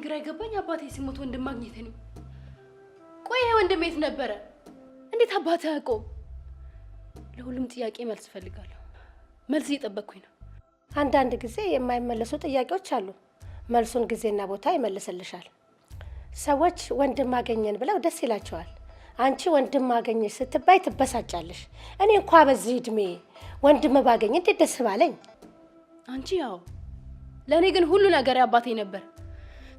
ግራ ይገባኝ አባቴ ሲሞት ወንድም ማግኘት ነው። ቆይ ወንድም የት ነበረ? እንዴት አባቴ ያቆም? ለሁሉም ጥያቄ መልስ ፈልጋለሁ። መልስ እየጠበቅኩኝ ነው። አንዳንድ ጊዜ የማይመለሱ ጥያቄዎች አሉ። መልሱን ጊዜና ቦታ ይመልስልሻል። ሰዎች ወንድም አገኘን ብለው ደስ ይላቸዋል። አንቺ ወንድም አገኘሽ ስትባይ ትበሳጫለሽ። እኔ እንኳን በዚህ እድሜ ወንድም ባገኝ እንዴት ደስ ባለኝ። አንቺ ያው ለኔ ግን ሁሉ ነገር አባቴ ነበር።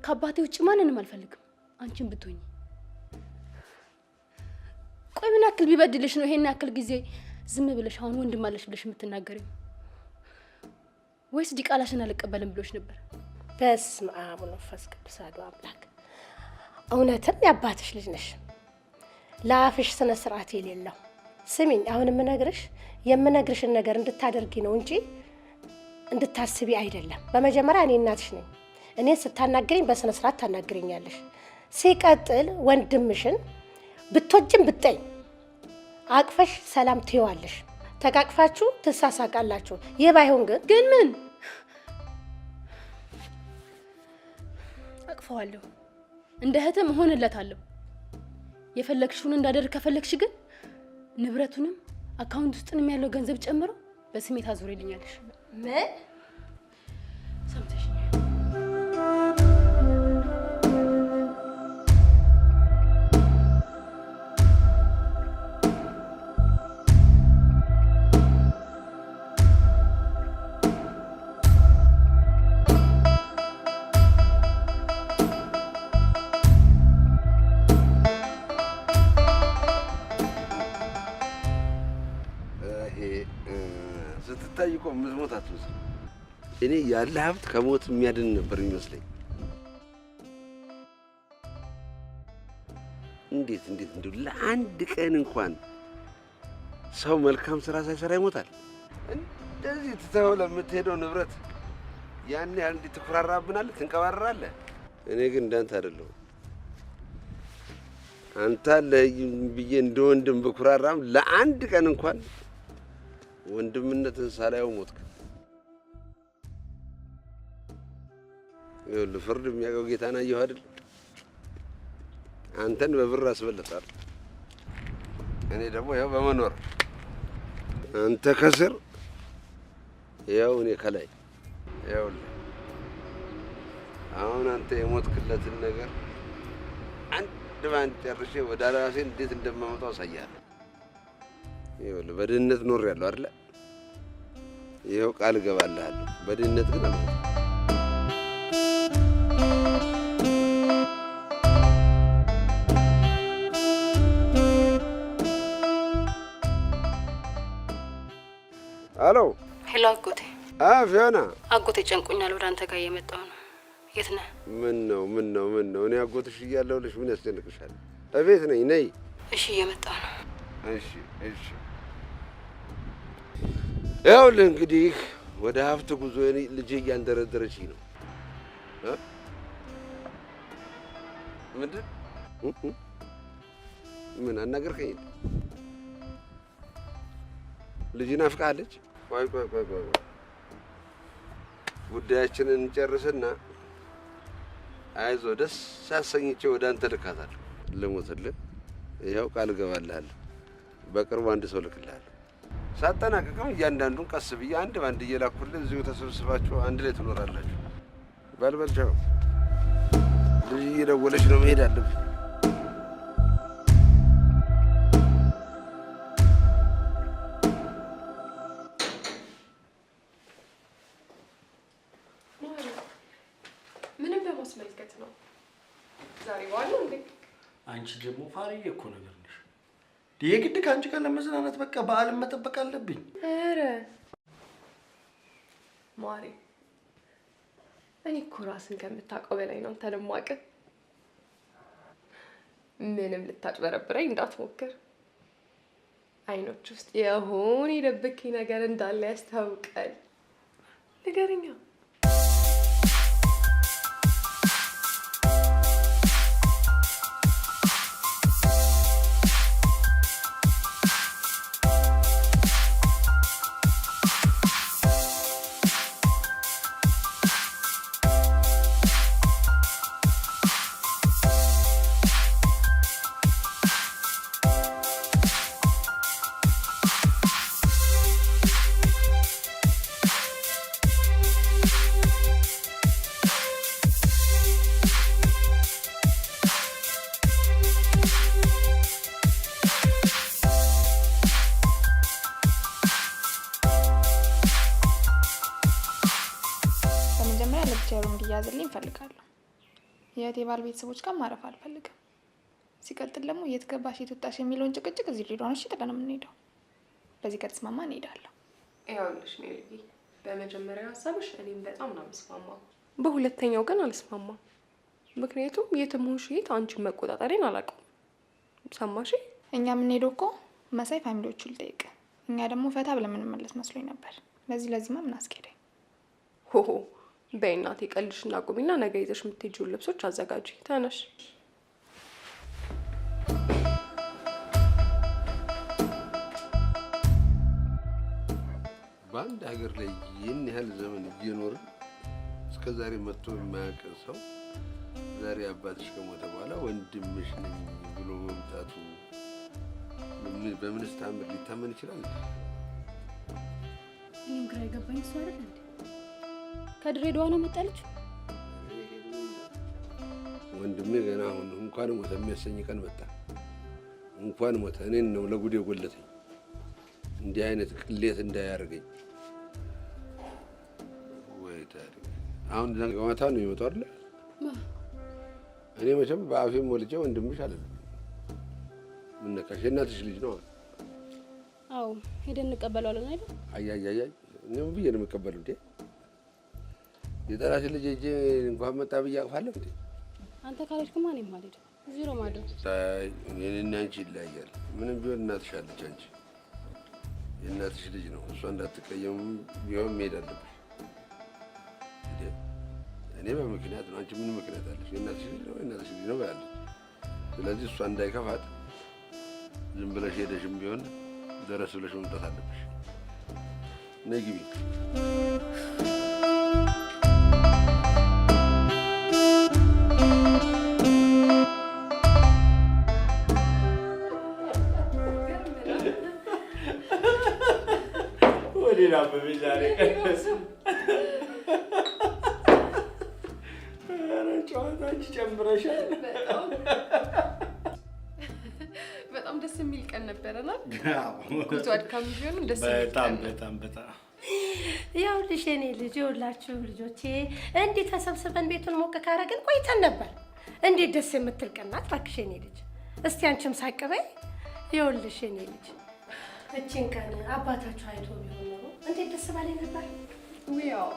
ከአባቴ ውጭ ማንንም አልፈልግም። አንቺን ብትሆኚ። ቆይ ምን ያክል ቢበድልሽ ነው ይሄን ያክል ጊዜ ዝም ብለሽ አሁን ወንድም አለሽ ብለሽ የምትናገሪው? ወይስ ዲቃላሽን አልቀበልም ብሎሽ ነበር? በስመ አብ ወመንፈስ ቅዱስ አሐዱ አምላክ። እውነትም ያባትሽ ልጅ ነሽ። ለአፍሽ ስነ ስርዓት የሌለው። ስሚኝ፣ አሁን የምነግርሽን ነገር እንድታደርጊ ነው እንጂ እንድታስቢ አይደለም። በመጀመሪያ እኔ እናትሽ ነኝ። እኔ ስታናግሪኝ በስነ ስርዓት ታናግሪኛለሽ። ሲቀጥል ወንድምሽን ብትወጂም ብትጠኝ አቅፈሽ ሰላም ትይዋለሽ። ተቃቅፋችሁ ትሳሳቃላችሁ። ይህ ባይሆን ግን ምን አቅፈዋለሁ፣ እንደ እህትም እሆንለታለሁ። የፈለግሽውን እንዳደርግ ከፈለግሽ ግን ንብረቱንም አካውንት ውስጥንም ያለው ገንዘብ ጨምሮ በስሜት አዙሪልኛለሽ። ምን ሰምተሽኛል? ስትታይቆ ምዝሞት አትመስል። እኔ ያለ ሀብት ከሞት የሚያድን ነበር የሚመስለኝ። እንዴት እንደው ለአንድ ቀን እንኳን ሰው መልካም ስራ ሳይሰራ ይሞታል? እንደዚህ ትተው ለምትሄደው ንብረት ያን ያህል እንዴት ትኩራራብናለህ፣ ትንቀባረራለህ? እኔ ግን እንዳንተ አይደለሁም። አንተ አለህኝ ብዬ እንደ ወንድም ብኩራራም ለአንድ ቀን እንኳን ወንድምነትን ሳላየው ሞትክ። ይኸውልህ ፍርድ የሚያውቀው ጌታን አየሁ አይደል? አንተን በብር አስበልጣለሁ፣ እኔ ደግሞ ያው በመኖር አንተ ከስር ያው እኔ ከላይ። ይኸውልህ አሁን አንተ የሞትክለትን ነገር አንድ ባንድ ጨርሼ ወደ ራሴ እንዴት እንደማመጣው አሳያለሁ። ይኸውልህ በድህነት ኖሬያለሁ አይደለ? ይኸው ቃል እገባልሃለሁ፣ በድህነት ግን አልሞትም። ሄሎ ሄሎ፣ አጎቴ። ፊዮና። አጎቴ ጨንቆኛል፣ ወደ አንተ ጋር እየመጣሁ ነው። የት ነህ? ምን ነው? እኔ አጎትሽ እያለሁልሽ ምን ያስጨንቅሻል? እቤት ነኝ፣ ነይ። እሺ፣ እየመጣሁ ነው። እሺ። ይኸውልህ እንግዲህ ወደ ሀብት ጉዞ ልጄ እያንደረደረችኝ ነው። ምንድን ምን አናገርከኝ? ልጅ ናፍቃለች? ቆይ ጉዳያችንን እንጨርስና አይዞህ ደስ ሳሰኝቼ ወደ አንተ ልካታለሁ። ልሞትልህ? ይኸው ቃል እገባልሃለሁ፣ በቅርቡ አንድ ሰው ልክልሃለሁ። ሳጠናቀቅም እያንዳንዱን ቀስ ብዬ አንድ ባንድ እየላኩልህ እዚሁ ተሰብስባችሁ አንድ ላይ ትኖራላችሁ። በልበልቻው ልጅ እየደወለች ነው፣ መሄድ አለብኝ። ምንም በማስመልከት ነው ዛሬ ዋለው እንዴ? አንቺ ደግሞ ፋሪዬ እኮ ነገር ነሽ። የግድ ከአንቺ ጋር ለመዝናናት በቃ በዓልን መጠበቅ አለብኝ። ኧረ ማሪ፣ እኔ እኮ ራስን ከምታውቀው በላይ ነው አንተ ለማውቅ። ምንም ልታጭበረብረኝ እንዳትሞክር። አይኖች ውስጥ የሆነ የደበከኝ ነገር እንዳለ ያስታውቃል። ንገረኛ። እንድትመልስልኝ እፈልጋለሁ። የእህቴ ባል ቤተሰቦች ጋር ማረፍ አልፈልግም። ሲቀጥል ደግሞ የት ገባሽ የት ወጣሽ የሚለውን ጭቅጭቅ እዚህ ሊሆን እሺ፣ ጥለን የምንሄደው በዚህ ከተስማማ እንሄዳለሁ። ይኸውልሽ ሜልዬ፣ በመጀመሪያ ሀሳብሽ እኔም በጣም ነው የምስማማው። በሁለተኛው ግን አልስማማም። ምክንያቱም የትም ሆንሽ የት አንቺን መቆጣጠሬን አላውቅም። ሰማሽ? እኛ የምንሄደው እኮ መሳይ ፋሚሊዎቹ ልጠይቅ፣ እኛ ደግሞ ፈታ ብለን የምንመለስ መስሎኝ ነበር። ለዚህማ ምን አስኬደኝ? ሆሆ በይ እናቴ፣ ቀልድሽን አቁሚና ነገ ይዘሽ የምትሄጂውን ልብሶች አዘጋጂ። ተነሽ። በአንድ ሀገር ላይ ይህን ያህል ዘመን እየኖርን እስከ ዛሬ መጥቶ የማያውቅ ሰው ዛሬ አባትሽ ከሞተ በኋላ ወንድምሽ ነኝ ብሎ መምጣቱ በምንስ ተአምር ሊታመን ይችላል? እኔም ግራ የገባኝ እሱ አይደል እንዴ? ከድሬዳዋ ነው መጣለች። ወንድሜ ገና አሁን እንኳን ሞተ የሚያሰኝ ቀን መጣ። እንኳን ሞተ እኔን ነው ለጉድ የጎለተኝ። እንዲህ አይነት ቅሌት እንዳያደርገኝ። ወይ ታዲያ አሁን ማታ ነው የሚመጣው አይደል? እኔ መቼም በአፌም ወልጄ ወንድምሽ አይደለም። ምን ነካሽ? የእናትሽ ልጅ ነው። አዎ ሄደን እንቀበለዋለን አይደል? አያያያይ እኔም ብዬ ነው የምቀበለው እንዴ? የጠላሽ ልጅ እጄ እንኳን መጣ ብዬ አቅፋለሁ እንዴ? አንተ ካልሄድክማ እኔም አልሄድም። እዚህ ነው ማደር። ታይ እኔና አንቺ ይለያያል። ምንም ቢሆን እናትሽ አለች። አንቺ የእናትሽ ልጅ ነው። እሷ እንዳትቀየሙ ቢሆን መሄድ አለብሽ። እኔ በምክንያት ነው። አንቺ ምን ምክንያት አለሽ? የእናትሽ ልጅ ነው የእናትሽ ልጅ ነው ያለች። ስለዚህ እሷ እንዳይከፋት ዝም ብለሽ ሄደሽም ቢሆን ደረስ ብለሽ መምጣት አለብሽ። ነይ ግቢ። ወዲና በሚዛሬ ጨዋታች ጨምረሻል። በጣም ደስ የሚል ቀን ነበረና ጉዞ አድካሚ ቢሆንም ደስ የሚል በጣም ይኸውልሽ የኔ ልጅ ይኸውላችሁ ልጆቼ እንዲህ ተሰብስበን ቤቱን ሞቅ ካረግን ቆይተን ነበር። እንዴት ደስ የምትል ቀን ናት እባክሽ የኔ ልጅ። እስቲ አንቺም ሳቅ በይ። ይኸውልሽ የኔ ልጅ እቺን ቀን አባታችሁ አይቶ ቢሆን ኖሮ እንዴት ደስ ባለኝ ነበር። ያው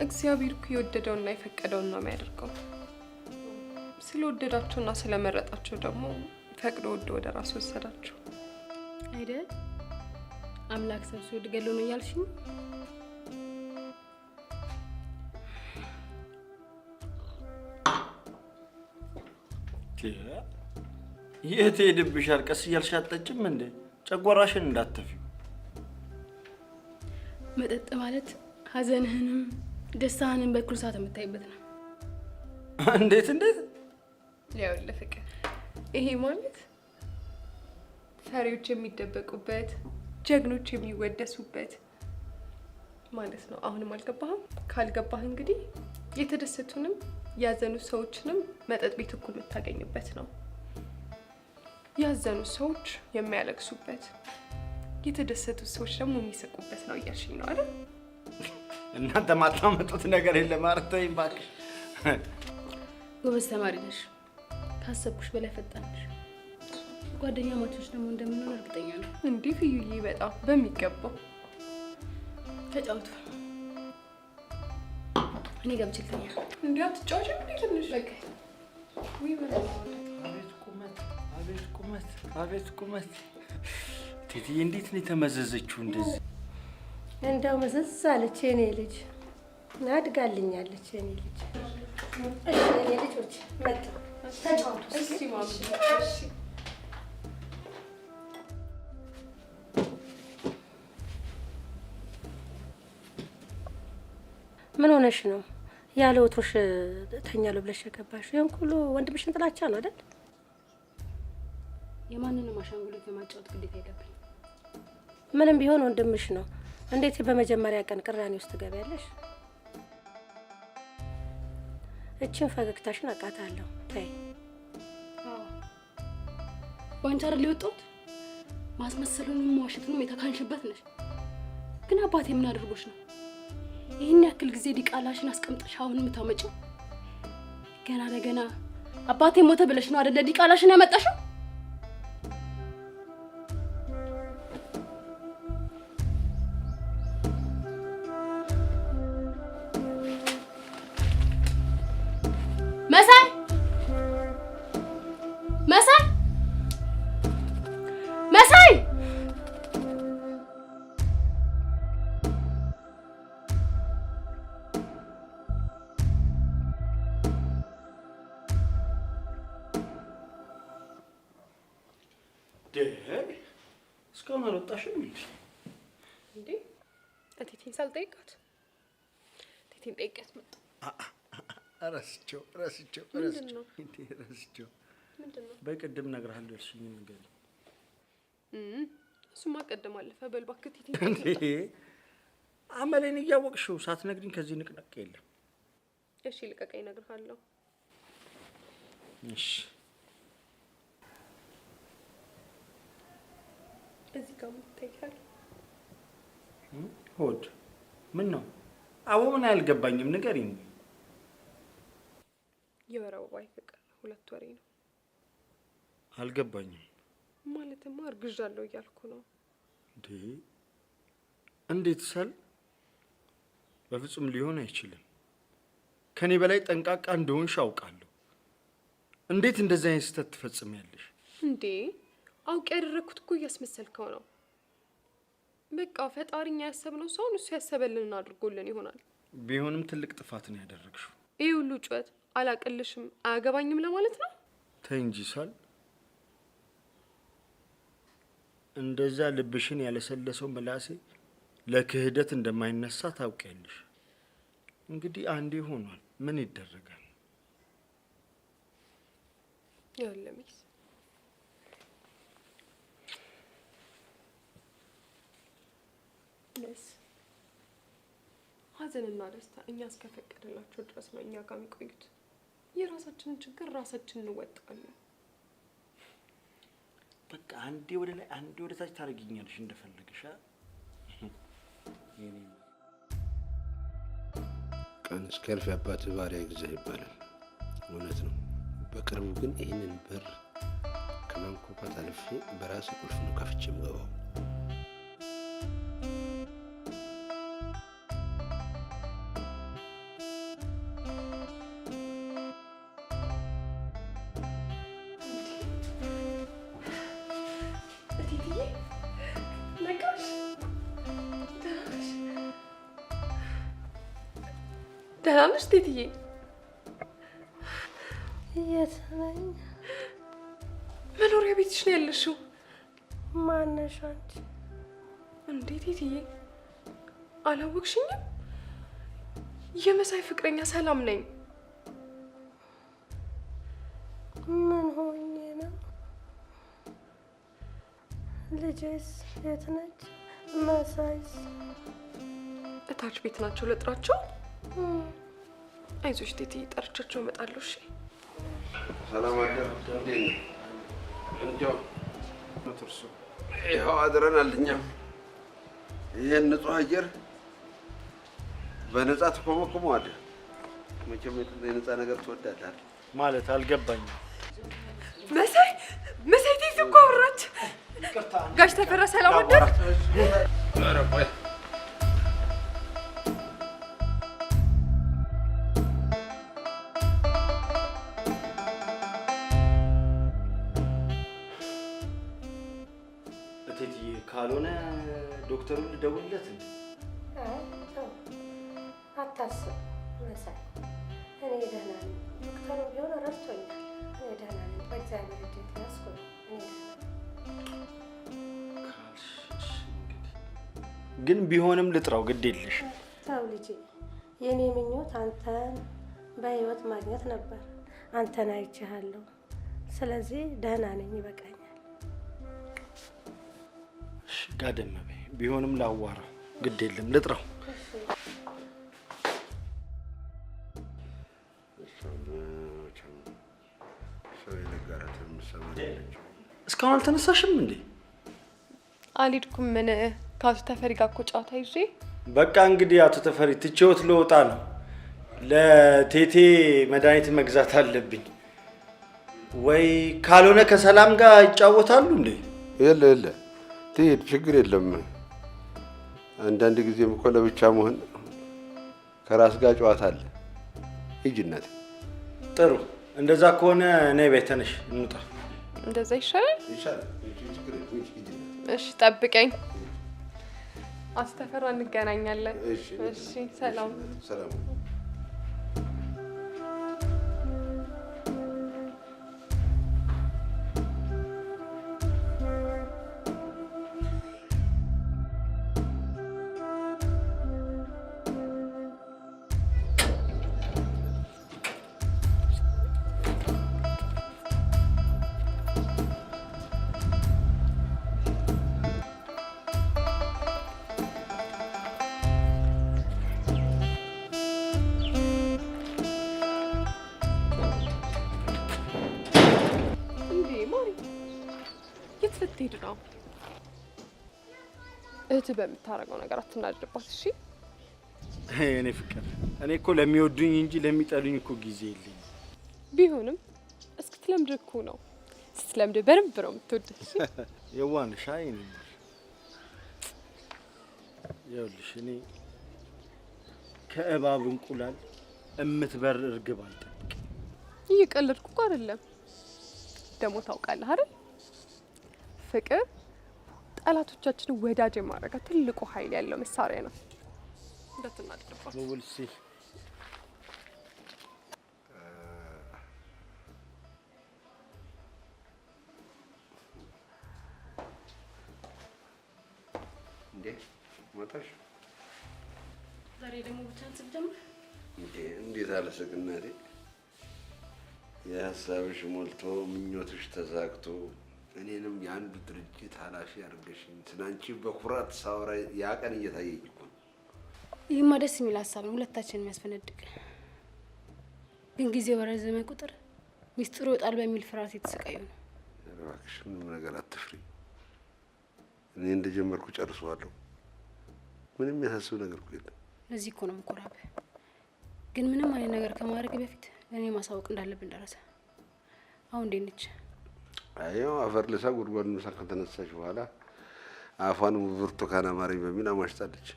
እግዚአብሔር እኮ የወደደውና የፈቀደውን ነው የሚያደርገው። ስለወደዳቸውና ስለመረጣቸው ደግሞ ፈቅዶ ወደ ራሱ ወሰዳቸው አይደል? አምላክ ሰብስቦ ገሎ ነው ያልሽኝ? የት ሄድብሻል? ቀስ እያልሽ አትጠጪም እንዴ? ጨጓራሽን እንዳትተፊው። መጠጥ ማለት ሀዘንህንም ደስታህንም በኩል ሰዓት የምታይበት ነው። እንዴት ይኸውልህ ፍቅር፣ ይሄ ማለት ፈሪዎች የሚደበቁበት ጀግኖች የሚወደሱበት ማለት ነው። አሁንም አልገባህም? ካልገባህ እንግዲህ የተደሰቱንም ያዘኑ ሰዎችንም መጠጥ ቤት እኩል የምታገኝበት ነው። ያዘኑ ሰዎች የሚያለቅሱበት፣ የተደሰቱት ሰዎች ደግሞ የሚስቁበት ነው እያልሽኝ ነው አይደል? እናንተ ማታመጡት ነገር የለም። ኧረ ተይኝ እባክሽ። ጎበዝ ተማሪ ነሽ፣ ካሰብኩሽ በላይ ፈጣን ነሽ። ጓደኛ ማቾች ደግሞ እንደምንሆን እርግጠኛ ነው። እንዲህ ፍዩዬ፣ በጣም በሚገባው ተጫወቱ። እኔ ገብቼ ልተኛ። እንዲህ አትጫወቺም እንዴ? ትንሽ በቃ ወይ በለው። አቤት ቁመት! ቴትዬ እንዴት ነው የተመዘዘችው እንደዚህ? እንደው መዘዝ አለች የኔ ልጅ። አድጋልኛለች የኔ ልጅ። እሺ የኔ ልጆች መጣ ተጫወቱ። እሺ ማሚ፣ እሺ ምን ሆነሽ ነው? ያለ ወትሮሽ ተኛለሁ ብለሽ የገባሽ ይሄን ሁሉ ወንድምሽን ጥላቻ ነው አይደል? የማንንም አሻንጉሊት የማጫወት ግዴታ የለብኝ። ምንም ቢሆን ወንድምሽ ነው። እንዴት በመጀመሪያ ቀን ቅራኔ ውስጥ ትገቢያለሽ? እቺን ፈገግታሽን አውቃታለሁ። ተይ። ባንቺ አይደል የወጣሁት? ማስመሰሉንም መዋሸቱንም የተካንሽበት ነሽ። ግን አባቴ ምን አድርጎሽ ነው? ይህን ያክል ጊዜ ዲቃላሽን አስቀምጠሽ አሁን የምታመጪው? ገና ለገና አባቴ ሞተ ብለሽ ነው አይደለ ዲቃላሽን ያመጣሽው? መሳይ መሳይ መሳይ እስካሁን አልወጣሽም እንዴ? እቴቴን ሳልጠይቃት እቴቴን ጠይቄያት መጣሁ። ረስቼው ምንድን ነው? በቅድም እነግርሃለሁ ያልሽኝ ነገር እሱማ ቀደም አለፈ። በል እባክህ እቴቴን እንዴ አመሌን እያወቅሽው ሳትነግሪኝ ከዚህ ንቅነቅ የለም። እሺ ልቀቀኝ፣ እነግርሃለሁ። እሺ እዚህ ጋር ምትታይካል ሆድ ምን ነው? አዎ ምን አልገባኝም፣ ንገሪኝ። የወር አበባዬ ፍቅር 2 ወሬ ነው። አልገባኝም። ማለትማ እርግዣለሁ እያልኩ ነው። እንዴ እንዴት ሰል? በፍጹም ሊሆን አይችልም። ከኔ በላይ ጠንቃቃ እንደሆንሽ አውቃለሁ። እንዴት እንደዚህ አይነት ስህተት ትፈጽሚያለሽ? እንዴ አውቄ ያደረኩት እኮ እያስመሰልከው ነው። በቃ ፈጣሪኛ ያሰብነው ሰውን እሱ ያሰበልን አድርጎልን ይሆናል። ቢሆንም ትልቅ ጥፋት ነው ያደረግሽው። ይህ ሁሉ ጩኸት አላቅልሽም አያገባኝም ለማለት ነው? ተይ እንጂ ሳል። እንደዛ ልብሽን ያለሰለሰው ምላሴ ለክህደት እንደማይነሳ ታውቂያለሽ። እንግዲህ አንዴ ሆኗል፣ ምን ይደረጋል? ያለሚስ ነስ ሀዘንና ደስታ እኛ እስከፈቀደላቸው ድረስ ነው እኛ ጋር የሚቆዩት። የራሳችንን ችግር ራሳችን እንወጣለን። በቃ አንዴ ወደ ላይ አንዴ ወደ ታች ታረጊኛለሽ እንደፈለግሽ። የኔ ቀን እስኪያልፍ የአባትህ ባሪያ ይግዛህ ይባላል። እውነት ነው። በቅርቡ ግን ይህንን በር ከማንኳኳት አልፌ በራሴ ቁልፍ ነው ከፍቼ የምገባው። ደህና ነሽ እቴትዬ? የት ነኝ? መኖሪያ ቤትሽ ነው ያለሽው። ማነሽ አንቺ? እንዴ እቴትዬ አላወቅሽኝም? የመሳይ ፍቅረኛ ሰላም ነኝ። ምን ሆኜ ነው? ልጄስ የት ነች? መሳይስ? እታች ቤት ናቸው። ልጥራቸው? አይዞሽ እቴትዬ፣ ጠርቻቸው እመጣለሁ። እሺ ሰላም አደር። እንዴው ይኸው አድረናል። እኛም ይህን ንጹህ አየር በነፃ ትኮመኩመዋለህ። መቼም የነፃ ነገር ትወዳለህ ማለት አልገባኝም። መሳይ እቴት እኮ አወራች። ጋሽ ተፈራ ሰላም አደር። ኧረ ቆይ እቴትዬ ካልሆነ ዶክተሩን ልደውልለት እንዴ? አታስብ መሳይ፣ እኔ ደህና ነኝ። ዶክተሩ ቢሆን ረድቶኛል። እኔ ደህና ነኝ፣ በእግዚአብሔር እጅ የተያዝኩ ነው። ግን ቢሆንም ልጥራው፣ ግድ የለሽ። ተው ልጄ፣ የእኔ ምኞት አንተን በህይወት ማግኘት ነበር። አንተን አይቼሃለሁ። ስለዚህ ደህና ነኝ፣ ይበቃኛል። ጋደም በይ። ቢሆንም ላዋራው፣ ግድ የለም ልጥራው። እስካሁን አልተነሳሽም እንዴ? አልሄድኩም። ምን ከአቶ ተፈሪ ጋር እኮ ጨዋታ ይዤ። በቃ እንግዲህ አቶ ተፈሪ ትቼዎት ልወጣ ነው። ለቴቴ መድኃኒት መግዛት አለብኝ። ወይ ካልሆነ ከሰላም ጋር ይጫወታሉ እንዴ? የለ ትሄድ፣ ችግር የለም። አንዳንድ ጊዜም እኮ ለብቻ መሆን ከራስ ጋር ጨዋታ አለ። ሂጂ እናቴ። ጥሩ፣ እንደዛ ከሆነ እኔ ቤት ነሽ፣ እንውጣ። እንደዛ ይሻላል። ይሻላል። እሺ ጠብቀኝ። አስተፈራ እንገናኛለን። እሺ ሰላም። ሰላም። ልትሄድ ነው? እህትህ በምታደርገው ነገር አትናደድባት እሺ? እኔ ፍቅር፣ እኔ እኮ ለሚወዱኝ እንጂ ለሚጠሉኝ እኮ ጊዜ የለኝም። ቢሆንም እስክትለምድ እኮ ነው። ስትለምድ በደንብ ነው የምትወደው። እሺ የዋን ሻይ ነኝ። ይኸውልሽ እኔ ከእባብ እንቁላል እምትበር እርግብ አልጠብቅም። እየቀለድኩ እኮ አይደለም። ደግሞ ታውቃለህ አይደል? ፍቅር ጠላቶቻችንን ወዳጅ የማድረግ ትልቁ ኃይል ያለው መሳሪያ ነው። እንዳትናደድባት። ወልሲ እንዴ መጣሽ? ዛሬ ደግሞ ብቻህን ስትጀምር እንዴት አለሰቅ እናቴ። የሀሳብሽ ሞልቶ ምኞትሽ ተሳክቶ እኔንም የአንዱ ድርጅት ኃላፊ አድርገሽኝ ስላንቺ በኩራት ሳወራ ያ ቀን እየታየኝ እኮ ነው። ይህማ ደስ የሚል ሀሳብ ነው፣ ሁለታችንን የሚያስፈነድቅ። ግን ጊዜው በረዘመ ቁጥር ሚስጥሩ ይወጣል በሚል ፍርሃት የተሰቃዩ ነው። እባክሽ ምንም ነገር አትፍሪ። እኔ እንደጀመርኩ ጨርሰዋለሁ። ምንም ያሳስብ ነገር እኮ የለም። ለዚህ እኮ ነው የምኮራብህ። ግን ምንም አይነት ነገር ከማድረግ በፊት እኔ ማሳወቅ እንዳለብን ደረሰ። አሁን እንዴት ነች? አየው አፈር ልሳ ጉድጓድ ምሳ ከተነሳች በኋላ አፏን ብርቱካን አማረኝ በሚል አሟሽታለች።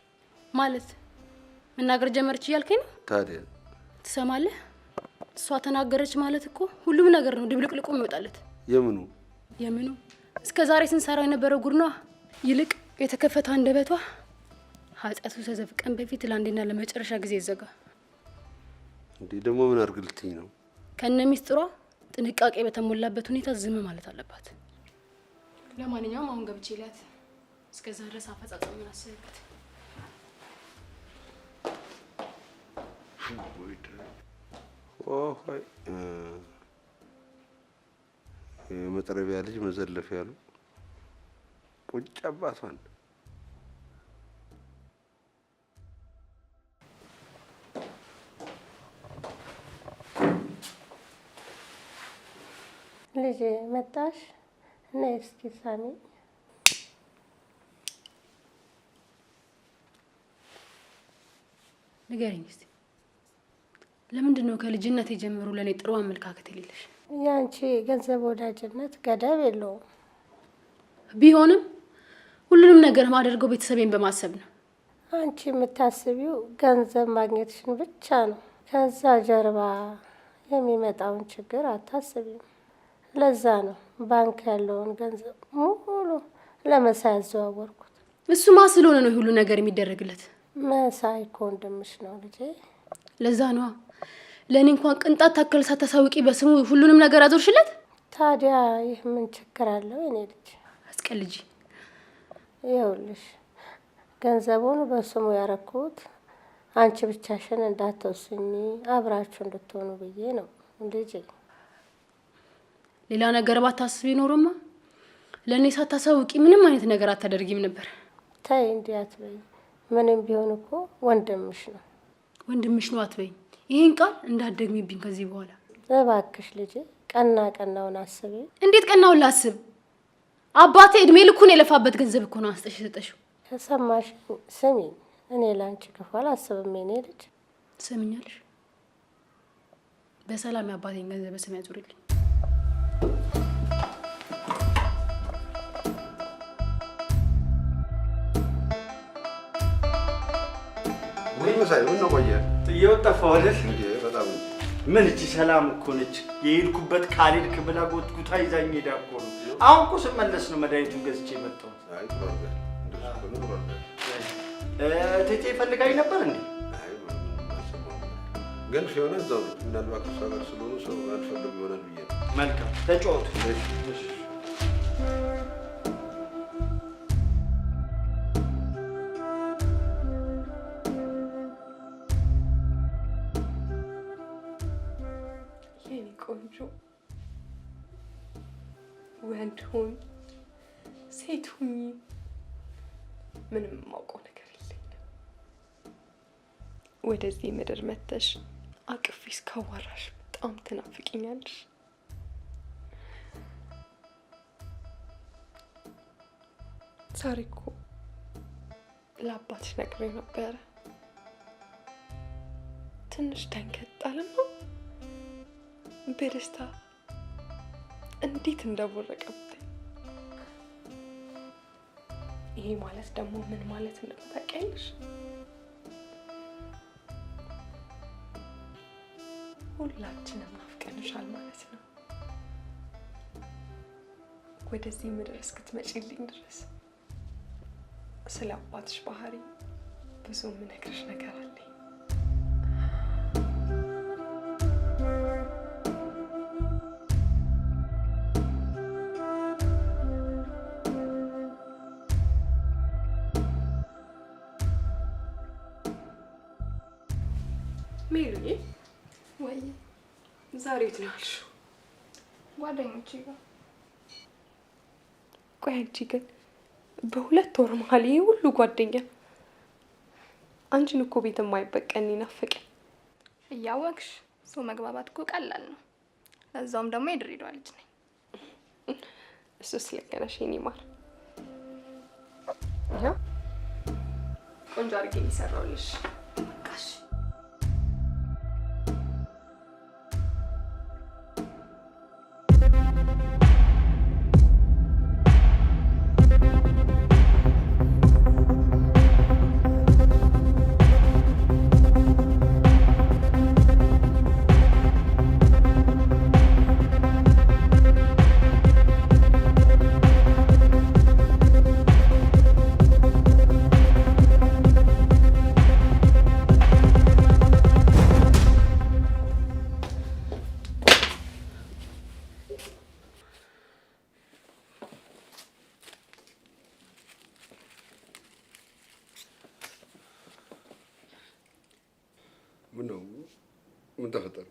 ማለት መናገር ጀመረች እያልከኝ ነው? ታዲያ ትሰማለህ? እሷ ተናገረች ማለት እኮ ሁሉም ነገር ነው ድብልቅልቁ ይወጣለት። የምኑ እስከ ዛሬ ስንሰራው የነበረው ጉድ ነው። ይልቅ የተከፈተ አንደበቷ ኃጢአቱ ተዘፍቀን በፊት ለአንዴና ለመጨረሻ ጊዜ ይዘጋ። እንዴ ደግሞ ምን አድርግልትኝ ነው? ከነ ሚስጥሯ ጥንቃቄ በተሞላበት ሁኔታ ዝም ማለት አለባት። ለማንኛውም አሁን ገብቼ ላት እስከዛ ድረስ አፈጻጸሙን አስብበት። ኦሆይ የመጥረቢያ ልጅ መዘለፍ ያሉ ቁጭ አባቷን ልጅ መጣሽ? ነይ እስኪ ሳሚ። ንገሪኝ እስቲ ለምንድን ነው ከልጅነት የጀመሩ ለኔ ጥሩ አመለካከት የሌለሽ? ያንቺ ገንዘብ ወዳጅነት ገደብ የለውም። ቢሆንም ሁሉንም ነገር ማደርገው ቤተሰቤን በማሰብ ነው። አንቺ የምታስቢው ገንዘብ ማግኘትሽን ብቻ ነው። ከዛ ጀርባ የሚመጣውን ችግር አታስቢም። ለዛ ነው ባንክ ያለውን ገንዘብ ሙሉ ለመሳይ ያዘዋወርኩት። እሱማ ስለሆነ ነው ሁሉ ነገር የሚደረግለት። መሳይ እኮ ወንድምሽ ነው ልጄ። ለዛ ነው ለኔ እንኳን ቅንጣት ታክል ሳታሳውቂ በስሙ ሁሉንም ነገር አዞርሽለት። ታዲያ ይህ ምን ችግር አለው የኔ ልጅ? አስቀልጂ። ይኸውልሽ ገንዘቡን በስሙ ያረኩት አንቺ ብቻሽን እንዳትወስኚ አብራችሁ እንድትሆኑ ብዬ ነው ልጄ። ሌላ ነገር ባታስቢ ኖሮማ ለኔ ሳታሳውቂ ምንም አይነት ነገር አታደርጊም ነበር። ተይ እንዲህ አትበይ። ምንም ቢሆን እኮ ወንድምሽ ነው። ወንድምሽ ነው አትበይ። ይሄን ቃል እንዳትደግሚብኝ ከዚህ በኋላ እባክሽ ልጄ። ቀና ቀናውን አስቢ። እንዴት ቀናውን ላስብ? አባቴ እድሜ ልኩን የለፋበት ገንዘብ እኮ ነው አንስተሽ የሰጠሽው። ከሰማሽ ስሚ፣ እኔ ላንቺ ክፉ አላስብም የኔ ልጅ። ትሰምኛለሽ? በሰላም ያባቴን ገንዘብ በስሜ ያዙርልኝ። ወይ መሳይ ምን ነው ቆየ? ጥዬው ጠፋሁ አይደል? እንዴ በጣም ምን እቺ ሰላም እኮ ነች። የሄድኩበት ካልሄድክ ብላ ጎትጉታ ይዛኝ ሄዳ እኮ ነው። አሁን እኮ ስመለስ ነው መድኃኒቱን ገዝቼ የመጣሁት። አይ ጥሩ አድርገህ እንደሱ ነው ነው። ቴቴ ፈልጋኝ ነበር እንዴ? አይ ግን ፊዮና እዛው ነው። ምናልባት እሷ ጋር ስለሆኑ ሰው አልፈልግ ይሆናል ብዬ ነው። መልካም ተጫወቱ። እሺ ቆንጆ ወንድ ሁን ሴት ሁኚ ምንም የማውቀው ነገር የለኝም። ወደዚህ ምድር መተሽ አቅፌሽ ካዋራሽ በጣም ትናፍቂኛለሽ። ዛሬ እኮ ለአባትሽ ነግሬው ነበረ። ትንሽ ደንገጥ አለና በደስታ እንዴት እንደቦረቀብኝ። ይሄ ማለት ደግሞ ምን ማለት እንደሆነ ታውቂያለሽ? ሁላችንም ናፍቀንሻል ማለት ነው። ወደዚህ ምድር እስክትመጪልኝ ድረስ ስለ አባትሽ ባህሪ ብዙ የምነግርሽ ነገር አለኝ። ሜሉዬ ወይ ዛሬ የት ነው ያልሽው? ጓደኞቼ ጋር። ቆይ አንቺ ግን በሁለት ወር መሀል ይሄ ሁሉ ጓደኛ? አንቺን እኮ ቤት የማይበቀን ይናፍቀኝ። እያወቅሽ ሰው መግባባት እኮ ቀላል ነው። ለዛውም ደግሞ የድሬዳዋ ልጅ ነኝ። እሱ ስለገናሽ የኔ ማር። ቆንጆ አድርጌ የሚሰራውልሽ ቃሽ ምን ተፈጠረ?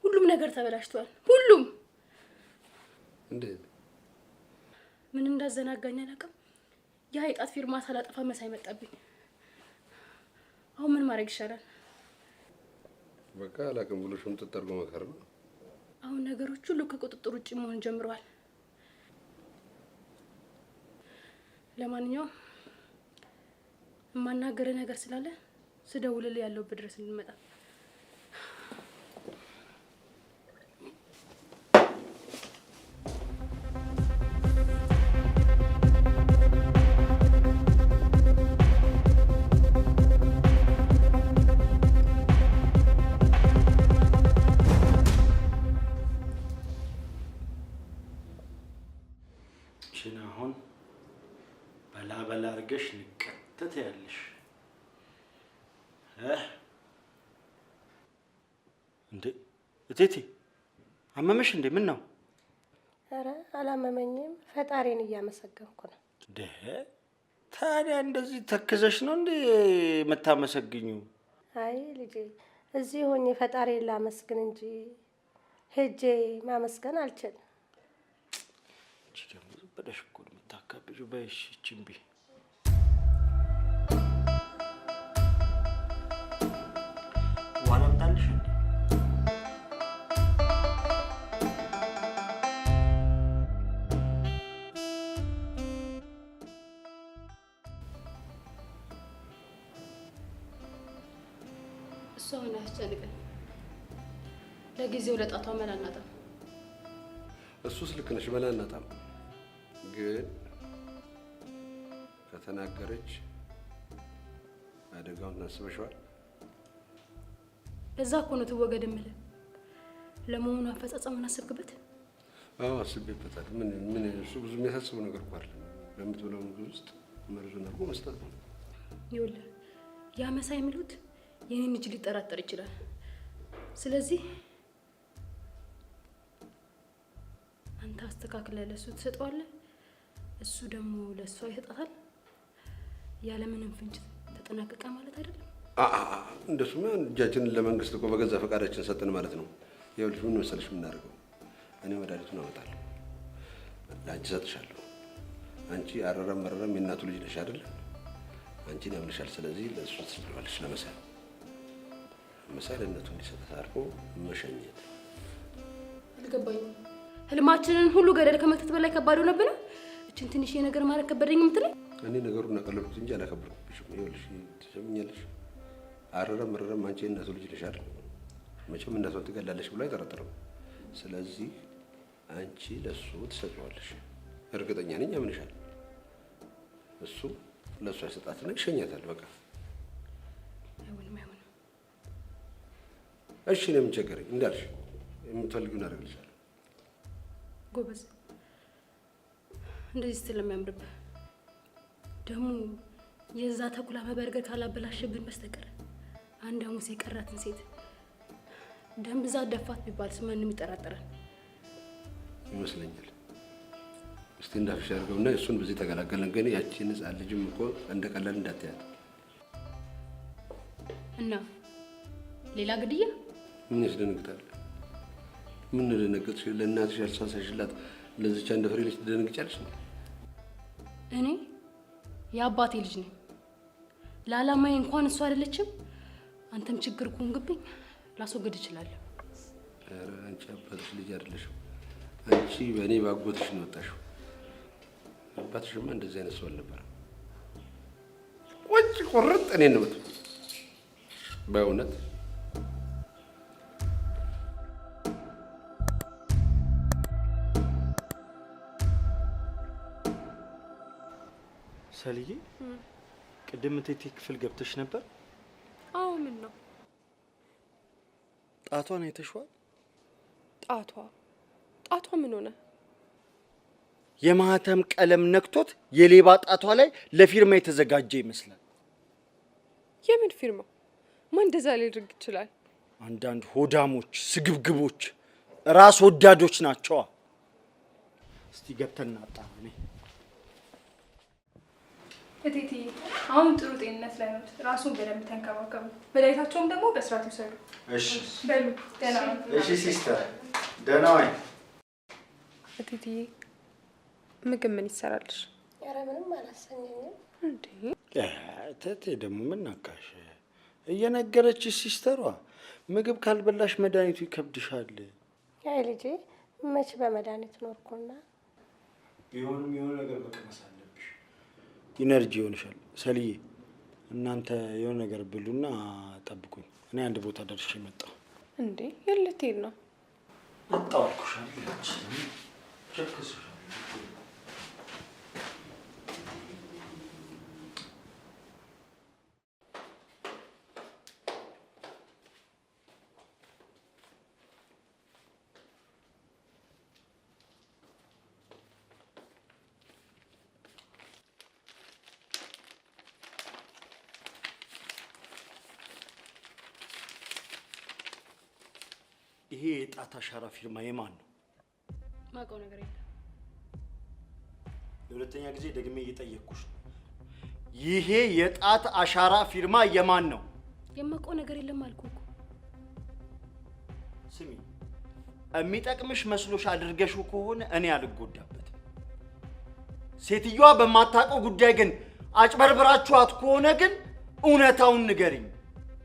ሁሉም ነገር ተበላሽቷል። ሁሉም እንዴት? ምን እንዳዘናጋኝ አላውቅም። ያ የጣት ፊርማ ሳላጠፋ መሳይ መጣብኝ። አሁን ምን ማድረግ ይሻላል? በቃ አላውቅም ብሎ ሽምጥጥ አድርጎ መከር ነው። አሁን ነገሮች ሁሉ ከቁጥጥር ውጭ መሆን ጀምረዋል። ለማንኛውም የማናገረ ነገር ስላለ ስደውልልህ ያለሁበት ድረስ እንድመጣ። እሺን አሁን በላ አድርገሽ ንቀት ያለሽ እንዴ? እቴቴ አመመሽ እንዴ? ምን ነው? ኧረ አላመመኝም፣ ፈጣሪን እያመሰገንኩ ነው። ታዲያ እንደዚህ ተክዘሽ ነው እንዴ የምታመሰግኙ? አይ ልጄ እዚህ ሆኜ ፈጣሪን ላመስግን እንጂ ሄጄ ማመስገን አልችልም። እቺ ደግሞ ዝም ብለሽ እኮ ነው የምታካብጂው። በይሽ እቺምቢ ዋላምጣልሽ እንዴ? እሷን አያስጨንቅን። ለጊዜው ለጣቷ መላ እናጣም። እሱስ ልክ ነሽ፣ መላ እናጣም። ግን ከተናገረች አደጋውን አስበሽዋል? ለዛ እኮ ነው ትወገድ የምልህ። ለመሆኑ አፈጻጸሙን አስብክበት? አዎ አስቤበታል። ምን እሱ ብዙ የሚያሳስበው ነገር እኮ አይደለም። በምትበላው ምግብ ውስጥ መርዙን አድርጎ መስጠት ነው። ይኸውልህ ያ መሳይ የሚሉት የኔን ልጅ ሊጠራጠር ይችላል። ስለዚህ አንተ አስተካክለህ ለእሱ ትሰጠዋለህ፣ እሱ ደግሞ ለእሷ ይሰጣታል። ያለምንም ፍንጭ ተጠናቀቀ ማለት አይደለም። እንደሱማ እጃችንን ለመንግስት እኮ በገዛ ፈቃዳችን ሰጠን ማለት ነው። ይኸውልሽ ምን መሰለሽ የምናደርገው፣ እኔ መድኃኒቱን አመጣለሁ፣ ለአንቺ እሰጥሻለሁ። አንቺ አረረም መረረም የእናቱ ልጅ ነሽ አይደለ? አንቺን ያምንሻል። ስለዚህ ለእሱ ትሰጪዋለሽ። ለመሳይ መሳይ ለእናቱ እንዲሰጣት አድርጎ መሸኘት። አልገባኝም። ህልማችንን ሁሉ ገደል ከመክተት በላይ ከባድ ሆነብን። እችን ትንሽ ነገር ማለት ከበደኝ የምትለኝ? እኔ ነገሩን አቀለልኩት እንጂ አላከበርኩብሽም። ይኸውልሽ ትሰሚኛለሽ፣ አረረም መረረም አንቺ የእናቱ ልጅ ነሽ አይደል? መቼም እናቷን ትገላለሽ ብሎ አይጠረጥርም። ስለዚህ አንቺ ለእሱ ትሰጪዋለሽ። እርግጠኛ ነኝ ያምንሻል። እሱ ለእሷ ይሰጣትና ይሸኛታል። በቃ አይሆንም፣ አይሆንም። እሺ ነው የምንቸገረኝ። እንዳልሽ የምትፈልጊውን አደርግልሻለሁ። ጎበዝ፣ እንደዚህ ስትል የሚያምርብህ ደግሞ የዛ ተኩላ መበርገር ካላበላሽብን በስተቀር አንድ ሐሙስ የቀራትን ሴት ደም ብዛት ደፋት ቢባልስ ማንም ይጠራጠራል ይመስለኛል። እስቲ እንዳፍሽ አድርገውና እሱን በዚህ ተገላገለን። ግን ያቺን ሕፃን ልጅም እኮ እንደቀላል እንዳትያት እና ሌላ ግድያ ምን ያስደነግጣል? ምን ደነገጥሽ? ለእናትሽ ያልሳሳሽላት ለዚች አንድ ፍሬ ልጅ ትደነግጫለሽ? እኔ የአባቴ ልጅ ነኝ። ለዓላማዬ እንኳን እሱ አይደለችም። አንተም ችግር ከሆንክብኝ ላስወግድ እችላለሁ። ኧረ አንቺ አባትሽ ልጅ አይደለሽም። አንቺ በእኔ ባጎትሽ ነው ወጣሽው። አባትሽማ እንደዚህ አይነት ሰው አልነበረም። ቁጭ ቁርጥ እኔን ነው የምትለው በእውነት። ሰልዬ ቅድም እቴቴ ክፍል ገብተሽ ነበር? አዎ። ምን ነው? ጣቷን አይተሽዋል? ጣቷ ምን ሆነ? የማህተም ቀለም ነክቶት የሌባ ጣቷ ላይ ለፊርማ የተዘጋጀ ይመስላል። የምን ፊርማ? ማን እንደዛ ሊያደርግ ይችላል? አንዳንድ ሆዳሞች፣ ስግብግቦች፣ ራስ ወዳዶች ናቸዋ። እስቲ ገብተን እናጣራ። እቴቴ አሁን ጥሩ ጤንነት ላይ ነው። ራሱን በደንብ ተንከባከቡ። መድኃኒታቸውም ደግሞ በስርዓት ይውሰዱ። እሺ በሉ። ደህና ነው። እሺ ሲስተር፣ ደህና ወይ? እቴቴ ምግብ ምን ይሰራልሽ? ኧረ ምንም አላሰኘኝም። እንዴ እቴቴ ደግሞ ምን ናካሽ? እየነገረችሽ ሲስተሯ ምግብ ካልበላሽ መድኃኒቱ ይከብድሻል። አይ ልጄ መች በመድኃኒት ኖርኩና። ቢሆንም የሆነ ነገር መቀመስ አለብሽ። ኢነርጂ ይሆንሻል። ሰልዬ እናንተ የሆነ ነገር ብሉና ጠብቁኝ። እኔ አንድ ቦታ ደርሼ መጣሁ። እንዴ የት ልትሄድ ነው? መጣሁ አልኩሽ አይደል? ቸክስሻል። ይሄ የጣት አሻራ ፊርማ የማን ነው? ማውቀው ነገር የለም። ለሁለተኛ ጊዜ ደግሜ እየጠየቅኩሽ ነው። ይሄ የጣት አሻራ ፊርማ የማን ነው? የማውቀው ነገር የለም አልኩህ እኮ። ስሚ፣ የሚጠቅምሽ መስሎሽ አድርገሽው ከሆነ እኔ አልጎዳበትም። ሴትዮዋ በማታውቀው ጉዳይ ግን አጭበርብራችኋት ከሆነ ግን እውነታውን ንገሪኝ።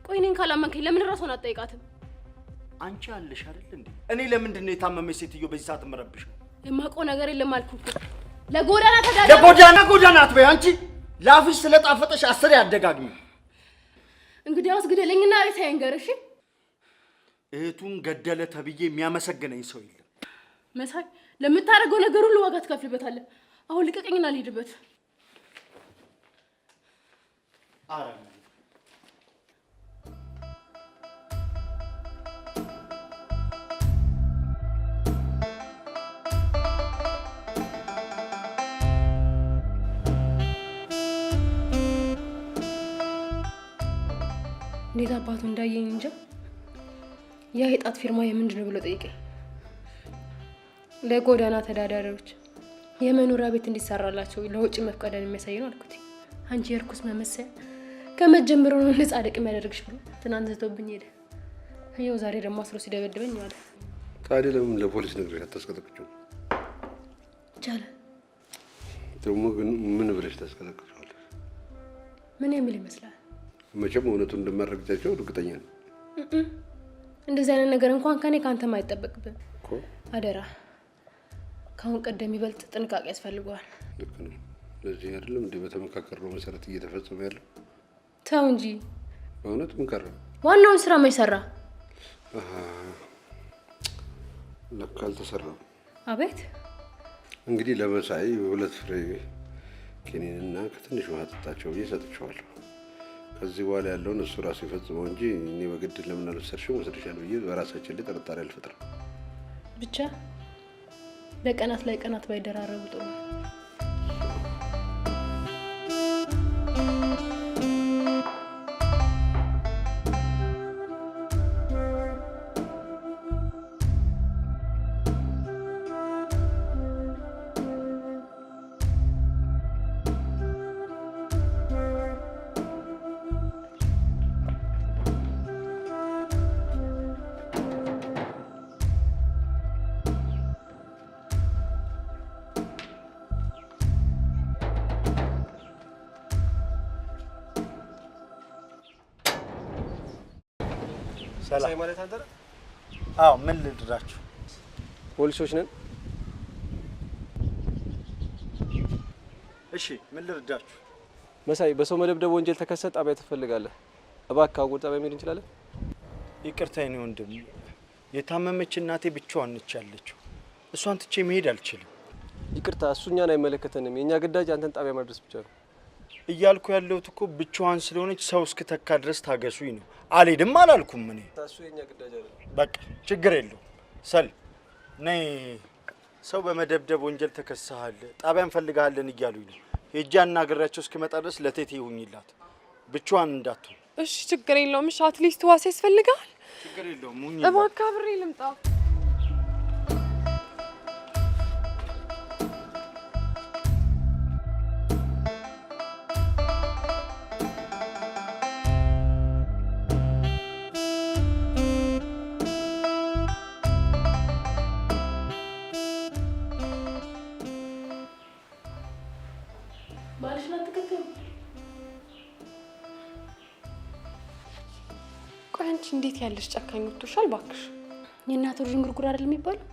ቆይ እኔን ካላመንከኝ ለምን ራስዎን አትጠይቃትም? አንቺ አለሽ አይደል እንዴ? እኔ ለምንድን ነው የታመመች ሴትዮ በዚህ ሰዓት የምረብሽው? የማውቀው ነገር የለም አልኩህ እኮ። ለጎዳና ለጎዳና አትበይ አንቺ። ለአፍሽ ስለጣፈጠሽ አስር ያደጋግሚ። እንግዲያውስ ግደለኝና ሬሳዬን ንገር። እሺ እህቱን ገደለ ተብዬ የሚያመሰግነኝ ሰው የለም። መሳይ ለምታደርገው ነገር ሁሉ ዋጋ ትከፍልበታለህ። አሁን ልቀቀኝና ልሂድበት። አረ እንዴት አባቱ እንዳየኝ እንጃ። ያ የጣት ፊርማ የምንድን ነው ብሎ ጠይቀኝ። ለጎዳና ተዳዳሪዎች የመኖሪያ ቤት እንዲሰራላቸው ለውጭ መፍቀደን የሚያሳይ ነው አልኩት። አንቺ የርኩስ መመሰያ ከመጀመሩ ነው ለጻድቅ የሚያደርግሽ ብሎ ትናንት ዘቶብኝ ሄደ። ይኸው ዛሬ ደግሞ አስሮ ሲደበድበኝ አለ። ታዲያ ለምን ለፖሊስ ነግረሽ አታስቀጠቅጪው? ይቻላል። ደግሞ ግን ምን ብለሽ ታስቀጠቅጪዋለሽ? ምን የሚል ይመስላል? መቼም እውነቱን እንደማረጋግጣቸው እርግጠኛ ነኝ። እንደዚህ አይነት ነገር እንኳን ከኔ ካንተም አይጠበቅብን እኮ። አደራ ካሁን ቀደም ይበልጥ ጥንቃቄ ያስፈልገዋል። ልክ ነው። ለዚህ አይደለም እንደ በተመካከረው መሰረት እየተፈጸመ ያለው። ተው እንጂ በእውነት ምን ቀረ? ዋናውን ስራ መች ሰራ? ለካ አልተሰራም። አቤት። እንግዲህ ለመሳይ 2 ፍሬ ኪኒንና ከትንሽ ውሃ ጠጣቸው ብዬ ሰጥቼዋለሁ። ከዚህ በኋላ ያለውን እሱ ራሱ ይፈጽመው እንጂ እኔ በግድ ለምን አልወሰድሽም ወስድሻለሁ ብዬ በራሳችን ላይ ጥርጣሬ አልፈጥርም። ብቻ ለቀናት ላይ ቀናት ባይደራረቡ ጥሩ ነው። ሰላም ማለት አንተ? አዎ ምን ልድራችሁ? ፖሊሶች ነን። እሺ ምን ልርዳችሁ? መሳይ በሰው መደብደብ ወንጀል ተከሰተ። ጣቢያ ትፈልጋለህ? እባክህ አጉል ጣቢያ መሄድ እንችላለን? ይቅርታ የኔ ወንድም፣ የታመመች እናቴ ብቻዋን ነች ያለችው። እሷን ትቼ መሄድ አልችልም። ይቅርታ፣ እሱ እኛን አይመለከተንም። የእኛ ግዳጅ አንተን ጣቢያ ማድረስ ብቻ ነው። እያልኩ ያለሁት እኮ ብቻዋን ስለሆነች ሰው እስክተካ ድረስ ታገሱኝ ነው። አልሄድም አላልኩም እኔ። እሱ የእኛ ግዳጅ አይደለም። በቃ ችግር የለውም። ሰል ነይ። ሰው በመደብደብ ወንጀል ተከሰሃል፣ ጣቢያ እንፈልግሃለን እያሉኝ ነው። ሄጄ አናግሬያቸው እስክመጣ ድረስ ለቴቴ ይሁኝላት፣ ብቻዋን እንዳትሆን። እሺ ችግር የለውም። እሺ አትሊስት ዋስ ያስፈልጋል። ችግር የለውም። እባክህ አብሬ ልምጣ። አንቺ እንዴት ያለሽ ጨካኝ ወጥቶሻል ባክሽ። የእናት ወር ዥንጉርጉር አይደል የሚባለው?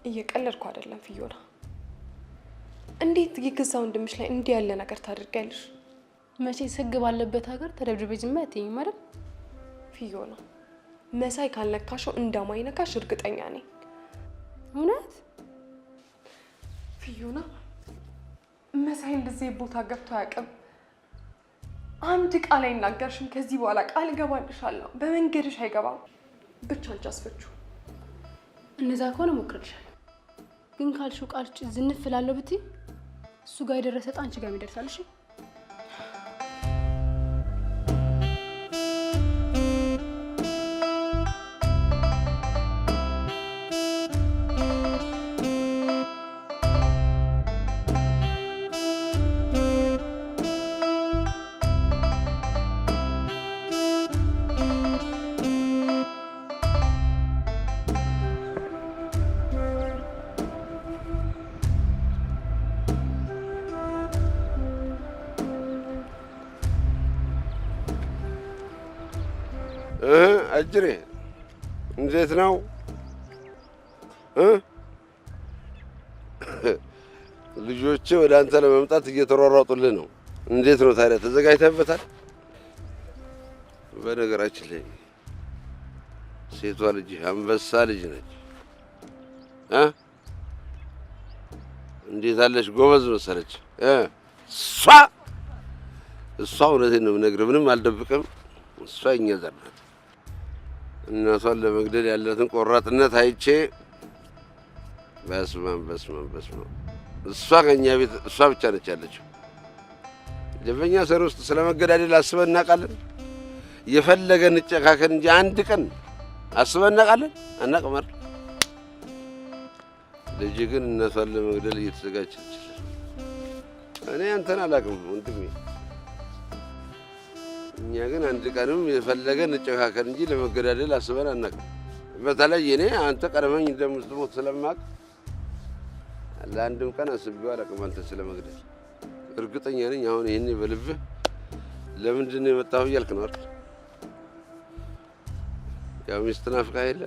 እየቀለድኩ አይደለም ፊዮና። እንዴት የገዛ ወንድምሽ ላይ እንዲህ ያለ ነገር ታደርጊያለሽ? መቼስ ህግ ባለበት ሀገር ተደብድበ ዝም አትይኝም አይደል? ፊዮና መሳይ ካልነካሽው እንደማይነካሽ እርግጠኛ ነኝ። እውነት ፊዮና መሳይ እንደዚህ ቦታ ገብቶ አያውቅም። አንድ ቃል አይናገርሽም። ከዚህ በኋላ ቃል እገባልሻለሁ በመንገድሽ አይገባም። ብቻ አንቺ አስፈችው። እነዛ ከሆነ ሞክርልሻለሁ። ግን ካልሽው ቃል ዝንፍ እላለሁ ብትይ እሱ ጋር የደረሰ ጣ አንቺ ጋር ይደርሳል። እሺ አጅሬ እንዴት ነው? ልጆቼ ወደ አንተ ለመምጣት እየተሯሯጡልህ ነው። እንዴት ነው ታዲያ? ተዘጋጅተህበታል? በነገራችን ላይ ሴቷ ልጅ አንበሳ ልጅ ነች። እንዴት አለች ጎበዝ መሰለች። እሷ እውነቴን ነው የምነግርህ፣ ምንም አልደብቅም። እሷ የእኛ ዘር ናት። እናቷን ለመግደል ያላትን ቆራጥነት አይቼ በስመ አብ እሷ ከእኛ ቤት እሷ ብቻ ነች ያለችው። ደንበኛ ሰር ውስጥ ስለ መገዳደል አስበን እናውቃለን? የፈለገ እንጨካከን እንጂ አንድ ቀን አስበን እናውቃለን? አናውቅም አይደል? ልጅ ግን እናቷን ለመግደል እየተዘጋጀች። እኔ አንተን አላውቅም ወንድሜ። እኛ ግን አንድ ቀንም የፈለገ እንጨካከን እንጂ ለመገዳደል አስበን አናውቅም። በተለይ እኔ አንተ ቀድመኝ እንደምትሞት ስለማውቅ ለአንድም ቀን አስቤው አላውቅም አንተ ስለመግደል። እርግጠኛ ነኝ አሁን ይሄኔ በልብህ ለምንድን ነው የመጣሁ እያልክ ነው አይደል? ያው ሚስት ናፍቃ የለ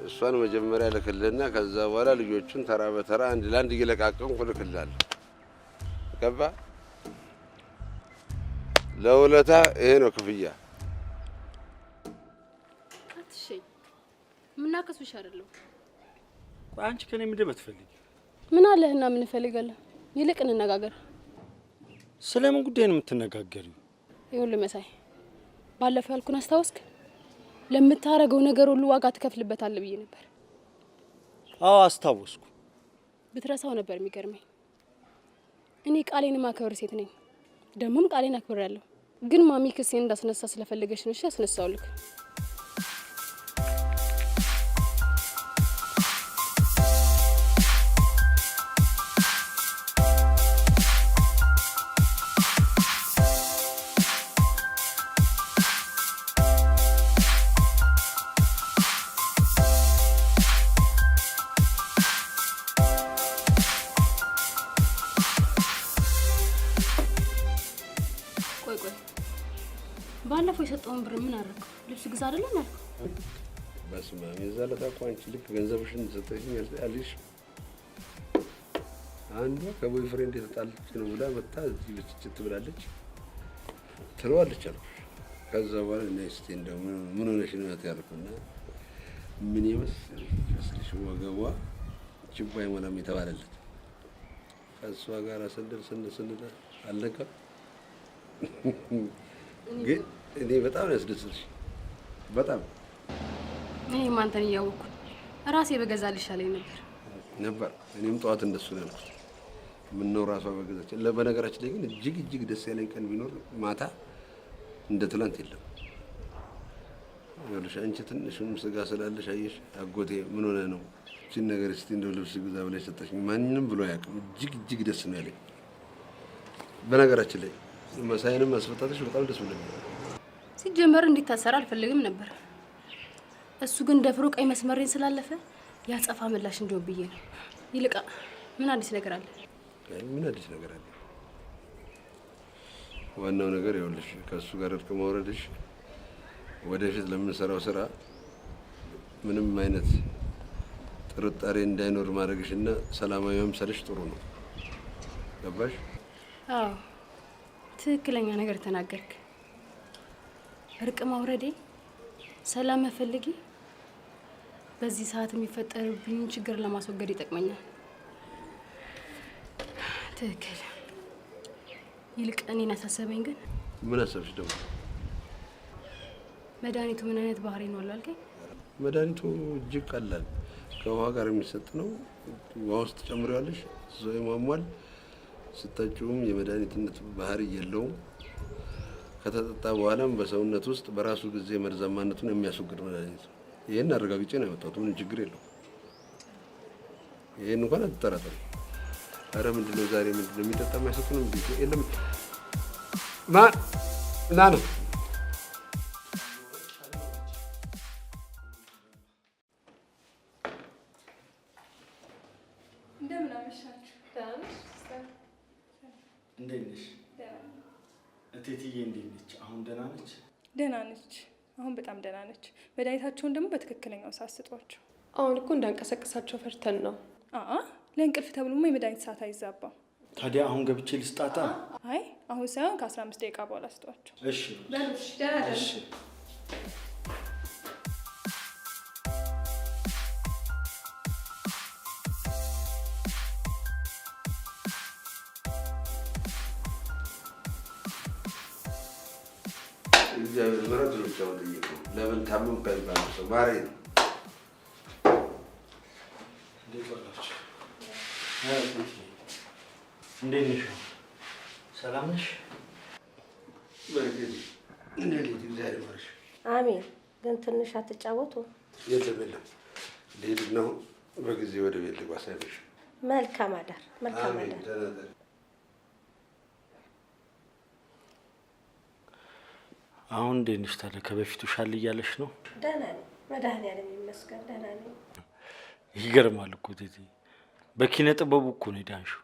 እሷን መጀመሪያ ልክልህና ከዛ በኋላ ልጆቹን ተራ በተራ አንድ ለአንድ እየለቃቀምኩ እልክልሃለሁ። ገባህ? ለውለታ ይሄ ነው ክፍያ። አትሸኝ። ምናከሱሽ አይደለም። አንቺ ከኔ ምንድን ነው የምትፈልጊው? ምን አለህና ምን እፈልጋለሁ? ይልቅ እንነጋገር። ስለምን ጉዳይ ነው የምትነጋገሪው? ይኸውልህ መሳይ፣ ባለፈው ያልኩን አስታወስክ? ለምታረገው ነገር ሁሉ ዋጋ ትከፍልበታለህ ብዬ ነበር። አዎ አስታወስኩ። ብትረሳው ነበር የሚገርመኝ። እኔ ቃሌን ማከብር ሴት ነኝ። ደግሞም ቃሌን አክብሬያለሁ። ግን ማሚ ክሴን እንዳስነሳ ስለፈለገች ነው። እሺ አስነሳውልክ። ባለፈው የሰጠውን ብር ምን አደረገው? ልብስ ግዛ አይደለም ያልከው? በስመ አብ የዛን ዕለት እኮ አንቺ ልክ ገንዘብሽን ሰጠሽኝ ያልሽ አንዷ ከቦይ ፍሬንድ የተጣለች ነው ብላ መጣ እዚህ ብትጭት ብላለች ትለዋለች አልኩሽ። ከዛ በኋላ እና እስቲ እንደው ምን ሆነሽ ነው ያልኩና ምን ይመስልሽ ወገቧ ችቦ አይሞላም የተባለለት ከእሷ ጋር ስንል አለቀ። ግን እኔ በጣም ያስደስትሽ በጣም እኔ ማንተን እያወቅኩ ራሴ በገዛልሽ አለኝ ነበር። እኔም ጠዋት እንደሱ ነው ያልኩት። ምን ነው ራሷ በገዛች። በነገራችን ላይ ግን እጅግ ደስ ያለኝ ቀን ቢኖር ማታ እንደ ትላንት የለም። ይኸውልሽ አንቺ ትንሽም ስጋ ስላለሽ አየሽ አጎቴ ምን ሆነ ነው እቺን ነገር እስቲ እንደው ልብስ ግዛ ብለሽ ሰጠሽኝ። ማንንም ብሎ አያውቅም። እጅግ ደስ ነው ያለኝ። በነገራችን ላይ መሳይንም ማስፈታተሽ በጣም ደስ ብሎኛል። ሲጀመር እንዲታሰር አልፈልግም ነበር። እሱ ግን ደፍሮ ቀይ መስመሬን ስላለፈ ያጸፋ ምላሽ እንዲሆን ብዬ ነው። ይልቃ ምን አዲስ ነገር አለ? ምን አዲስ ነገር አለ? ዋናው ነገር ይኸውልሽ ከእሱ ጋር እርቅ መውረድሽ ወደፊት ለምንሰራው ስራ ምንም አይነት ጥርጣሬ እንዳይኖር ማድረግሽና ሰላማዊ መምሰልሽ ጥሩ ነው። ገባሽ? አዎ ትክክለኛ ነገር ተናገርክ። እርቅ ማውረዴ፣ ሰላም መፈለጌ በዚህ ሰዓት የሚፈጠርብኝ ችግር ለማስወገድ ይጠቅመኛል። ትክክል። ይልቅ እኔን ያሳሰበኝ ግን ምን አሰብሽ ደግሞ? መድኃኒቱ ምን አይነት ባህሪ ነው አልከኝ? መድኃኒቱ እጅግ ቀላል ከውሃ ጋር የሚሰጥ ነው። ውሃ ውስጥ ጨምሪዋለሽ፣ እዛው ይሟሟል። ስታጭውም የመድኃኒትነት ባህሪ የለውም። ከተጠጣ በኋላም በሰውነት ውስጥ በራሱ ጊዜ መርዛማነቱን የሚያስወግድ መድኃኒት ነው። ይሄን አረጋግጬ ነው ያመጣሁት። ምንም ችግር የለውም። ይሄን እንኳን አትጠራጠሪ። አረ ምንድነው ዛሬ ምንድነው የሚጠጣ የማይሰጡንም እንዴ? የለም ና ነው እንደምን አመሻችሁ? እንዴት ነሽ? እቴትዬ እንዴት ነች? አሁን ደህና ነች? ደህና ነች። አሁን በጣም ደህና ነች። መድኃኒታቸውን ደግሞ በትክክለኛው ሰዓት ስጧቸው። አሁን እኮ እንዳንቀሳቀሳቸው ፈርተን ነው። ለእንቅልፍ ተብሎማ የመድኃኒት ሰዓት አይዛባም። ታዲያ አሁን ገብቼ ልስጣታ? አይ አሁን ሳይሆን ከ15 ደቂቃ በኋላ ስጧቸው። እሺ በሉሽ ደህና እሺ። እግዚአብሔር ምሕረት ነው ብቻውን ጠየቀው። ለምን ታመም ባይባል ሰው ማሬ ነው። እንዴት ዋላችሁ? እንዴት ነሽ? ሰላም ነሽ? በርግጥ እንዴት እግዚአብሔር ይመስገን። አሜን። ግን ትንሽ አትጫወቱ? የለም የለም፣ ልሄድ ነው። በጊዜ ወደ ቤት ልግባ። ሳይመሽ መልካም አዳር። መልካም አሜን። አዳር። ደህና ደር። አሁን እንዴት ነሽ ታዲያ? ከበፊቱ ሻል እያለሽ ነው? ደህና ነኝ፣ መድኃኒዓለም ይመስገን ደህና ነኝ። ይገርማል እኮ እቴቴ፣ በኪነ ጥበቡ እኮ ነው የዳንሽው።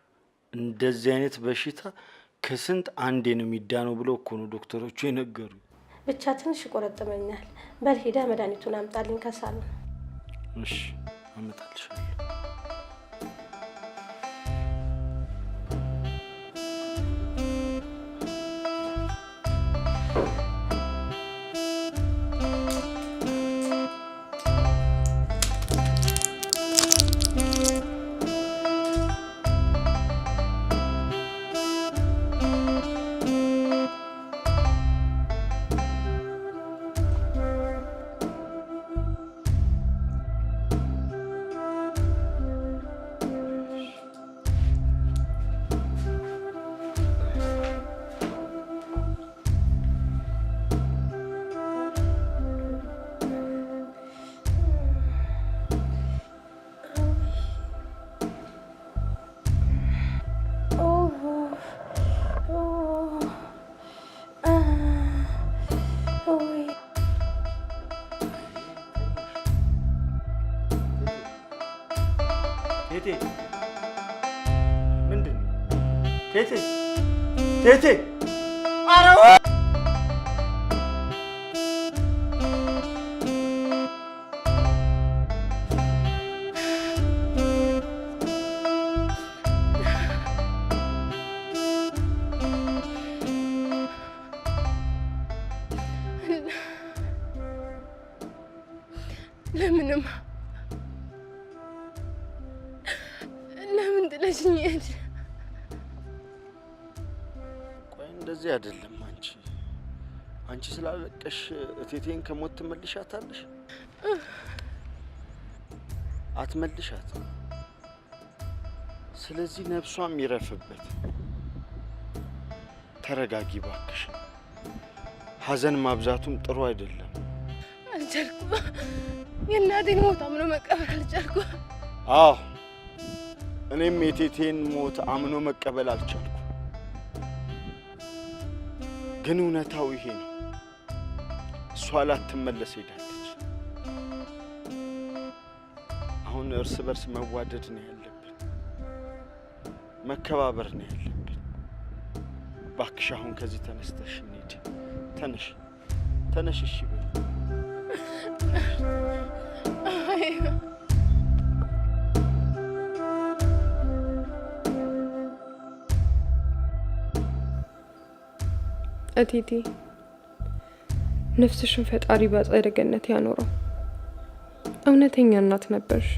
እንደዚህ አይነት በሽታ ከስንት አንዴ ነው የሚዳነው ብለው እኮ ነው ዶክተሮቹ የነገሩ። ብቻ ትንሽ ይቆረጥመኛል። በል ሂዳ መድኃኒቱን አምጣልኝ ከሳሎን። እሺ አመጣልሻለሁ። ቴቴ ምንድን ነው? ቴቴ ቴቴ! ኧረ ለምንም ለምን ጥለሽኝ ሄድሽ? ቆይ እንደዚህ አይደለም። አንቺ ስላለቀሽ እቴቴን ከሞት ትመልሻታለሽ? አትመልሻት። ስለዚህ ነፍሷም ይረፍበት። ተረጋጊ እባክሽ። ሐዘን ማብዛቱም ጥሩ አይደለም። አልቻልኩም። የእናቴን ሞት አምኖ መቀበል አልቻልኩም። አዎ እኔም የቴቴን ሞት አምኖ መቀበል አልቻልኩም። ግን እውነታው ይሄ ነው። እሷ ላትመለስ ሄዳለች። አሁን እርስ በርስ መዋደድ ነው ያለብን፣ መከባበር ነው ያለብን። እባክሽ አሁን ከዚህ ተነስተሽ እንሂድ። ተነሽ። እሺ በይ። እቴቴ ነፍስሽን ፈጣሪ በአጸደ ገነት ያኖረው። እውነተኛ እናት ነበርሽ።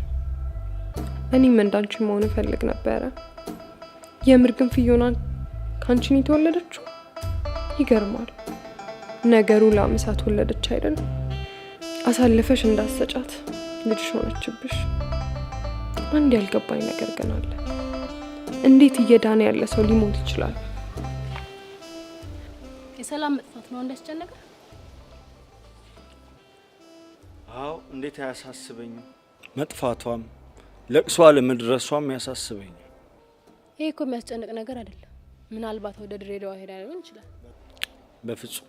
እኔም እንዳንቺ መሆን እፈልግ ነበረ። የምር ግን ፍዮናን ካንቺን የተወለደችው? ይገርማል። ነገሩ ለአመሳት ወለደች አይደል? አሳልፈሽ እንዳሰጫት ልጅሽ ሆነችብሽ። አንድ ያልገባኝ ነገር ግን አለ። እንዴት እየዳነ ያለ ሰው ሊሞት ይችላል? የሰላም መጥፋት ነው እንዳስጨነቀ? አዎ እንዴት አያሳስበኝም? መጥፋቷም ለቅሷ ለመድረሷም ያሳስበኝ። ይሄ እኮ የሚያስጨንቅ ነገር አይደለም። ምናልባት ወደ ድሬዳዋ ሄዳ ሊሆን ይችላል። በፍጹም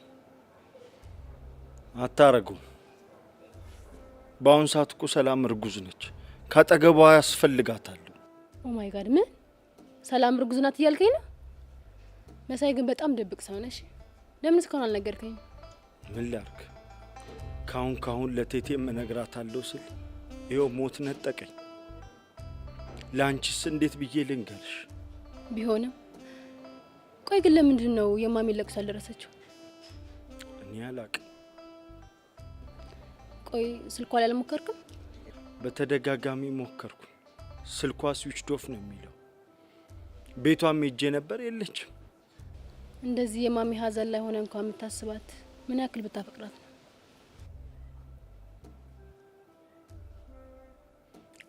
አታረጉም። በአሁን ሰዓት እኮ ሰላም እርጉዝ ነች። ካጠገቧ ያስፈልጋታል። ኦ ማይ ጋድ! ምን ሰላም እርጉዝ ናት እያልከኝ ነው? መሳይ ግን በጣም ደብቅ ሰው ነሽ። ለምን እስካሁን አልነገርከኝ? ምን ላድርግ? ካሁን ለቴቴ እነግራታለሁ ስል ይኸው ሞት ነጠቀኝ። ለአንቺስ እንዴት ብዬ ልንገርሽ? ቢሆንም ቆይ ግን ለምንድን ነው የማሚ ለቅሶ አልደረሰችው? እኔ አላቅም። ቆይ ስልኳ ላይ አልሞከርክም? በተደጋጋሚ ሞከርኩ። ስልኳ ስዊች ኦፍ ነው የሚለው። ቤቷም ሄጄ ነበር፣ የለችም። እንደዚህ የማሚ ሀዘን ላይ ሆነ እንኳን የምታስባት ምን ያክል ብታፈቅራት ነው?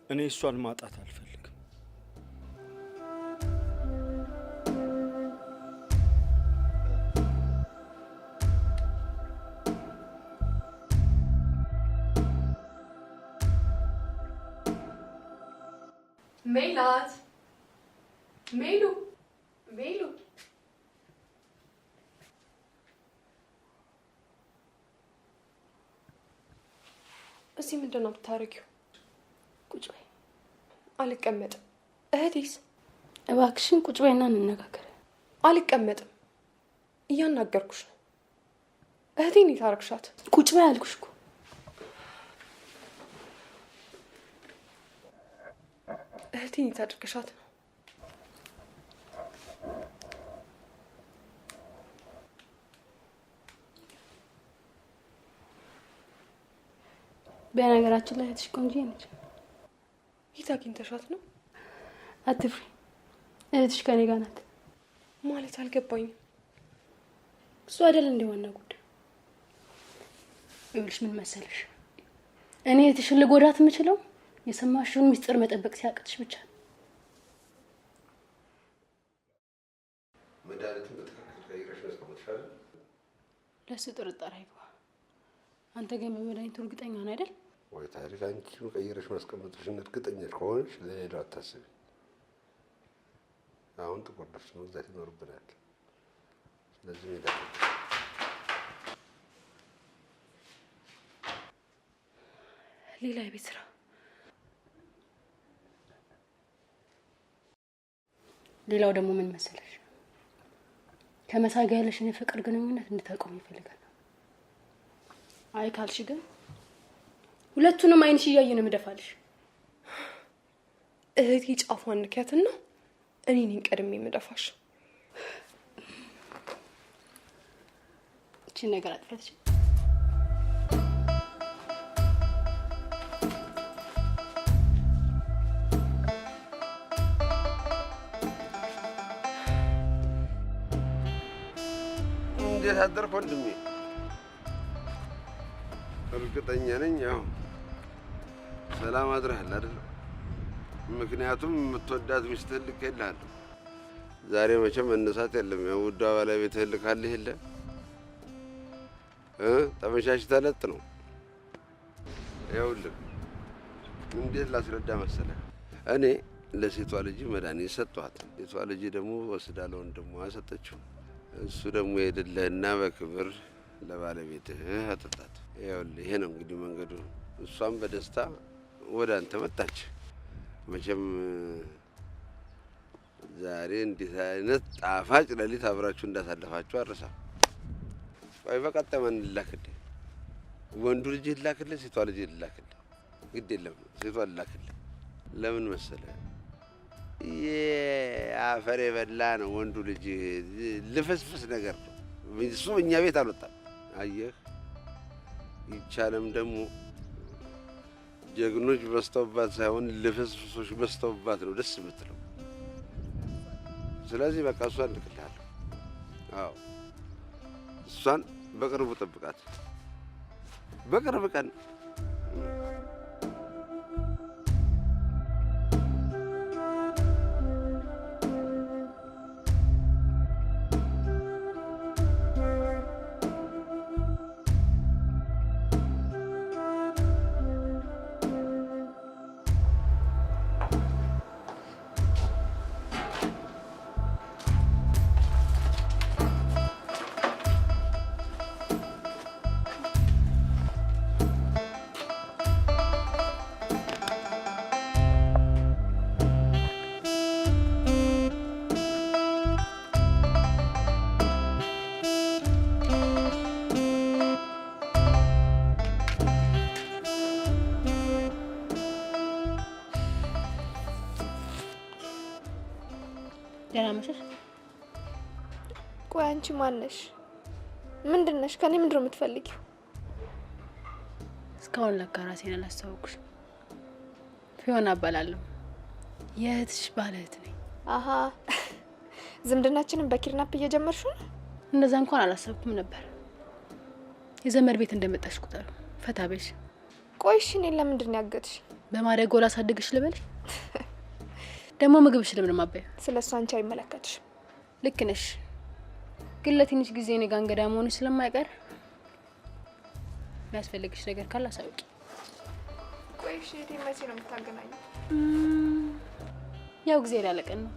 እኔ እሷን ማጣት አልፈልግም። ሜላት ሜሉ ሜሉ እዚህ ምንድን ነው የምታደርጊው? ቁጭ በይ። አልቀመጥም። እህቴስ? እባክሽን ቁጭ በይና እንነጋገር። አልቀመጥም። እያናገርኩሽ ነው። እህቴን የታረግሻት? ቁጭ በይ አልኩሽ እኮ። እህቴን የታደርግሻት ነው? በነገራችን ላይ እህትሽ ቆንጆ ነች። የት አግኝተሻት ነው? አትፍሪ፣ እህትሽ ከኔ ጋር ናት። ማለት አልገባኝም። እሱ አይደል እንደ ዋና ጉዳይ። ይኸውልሽ ምን መሰለሽ፣ እኔ እህትሽን ልጎዳት የምችለው የሰማሽውን ሚስጥር መጠበቅ ሲያቅትሽ ብቻ ነው። መድኃኒቱን በትክክል ቀይረሽ መስቀመጥሻል። ለሱ ጥርጣሬ አይግባ። አንተ ግን በመድኃኒቱ እርግጠኛ ነህ አይደል? ወይ ታሪክ፣ አንቺን ቀይረሽ ማስቀመጥሽን እርግጠኛ ከሆንሽ ለሌላው አታስቢ። አሁን ጥቁር ልብስ መግዛት ይኖርብናል። ስለዚህ ሜዳ ሌላ የቤት ስራ፣ ሌላው ደግሞ ምን መሰለሽ፣ ከመሳይ ጋር ያለሽን የፍቅር ግንኙነት እንድታቆም ይፈልጋል። አይ ካልሽ ግን ሁለቱንም አይንሽ እያየ ነው የምደፋልሽ። እህቴ ጫፏን ንኪያትና እኔ ነኝ ቀድሜ የምደፋሽ። እቺ ነገር አጥፈትሽ። እንዴት አደርክ ወንድሜ? እርግጠኛ ነኝ ያው ሰላም አድረሃል አይደል? ምክንያቱም የምትወዳት ሚስትህን ልኬልሃለሁ። ዛሬ መቼም መነሳት የለም። ያው ውዷ ባለቤትህን ልካልህ የለ ተመሻሽተህ ለጥ ነው። ይኸውልህ እንዴት ላስረዳ መሰለህ፣ እኔ ለሴቷ ልጅ መድኃኒት ሰጠኋት። ሴቷ ልጅ ደግሞ ወስዳ ለወንድሟ ሰጠችው። እሱ ደግሞ ሄድልህና በክብር ለባለቤትህ አጠጣት። ይኸውልህ ይሄ ነው እንግዲህ መንገዱ። እሷም በደስታ ወደ አንተ መጣች። መቼም ዛሬ እንዴት አይነት ጣፋጭ ሌሊት አብራችሁ እንዳሳለፋችሁ አረሳም። ቆይ በቀጣይ ማን ልላክልህ? ወንዱ ልጅ ልላክልህ? ሴቷ ልጅ ልላክልህ? ግድ የለም ሴቷ ልላክልህ። ለምን መሰለህ? የአፈር የበላ ነው ወንዱ ልጅ፣ ልፍስፍስ ነገር ነው እሱ። እኛ ቤት አልወጣም። አየህ፣ ይቻለም ደግሞ ጀግኖች በስተውባት ሳይሆን ልፍስፍሶች በስተውባት ነው ደስ የምትለው። ስለዚህ በቃ እሷን ልክልሃለሁ። አዎ እሷን በቅርቡ ጠብቃት። በቅርብ ቀን ደህና መሸሽ። ቆይ አንቺ ማን ነሽ? ምንድን ነሽ? ከኔ ምንድን ነው የምትፈልጊው? እስካሁን ለካ ራሴን አላስተዋወቅኩሽ። ፊዮና እባላለሁ። የእህትሽ ባለ እህት ነኝ። አሀ ዝምድናችንን በኪድናፕ እየጀመርሽው ነው? እንደዛ እንኳን አላሰብኩም ነበር። የዘመድ ቤት እንደመጣሽ ቁጠሩ። ፈታ በሽ። ቆይ እሺ እኔን ለምንድን ነው ያገትሽ? በማደጎ ላሳድግሽ ልበልሽ? ደግሞ ምግብሽ ለምን ማባያ? ስለሱ አንቺ አይመለከትሽም። ልክ ነሽ፣ ግን ለትንሽ ጊዜ እኔ ጋር እንግዳ መሆንሽ ስለማይቀር የሚያስፈልግሽ ነገር ካለ አሳውቂ። ቆይ እሺ እቴ መቼ ነው የምታገናኘው? ያው ጊዜ ያለቀን ነው።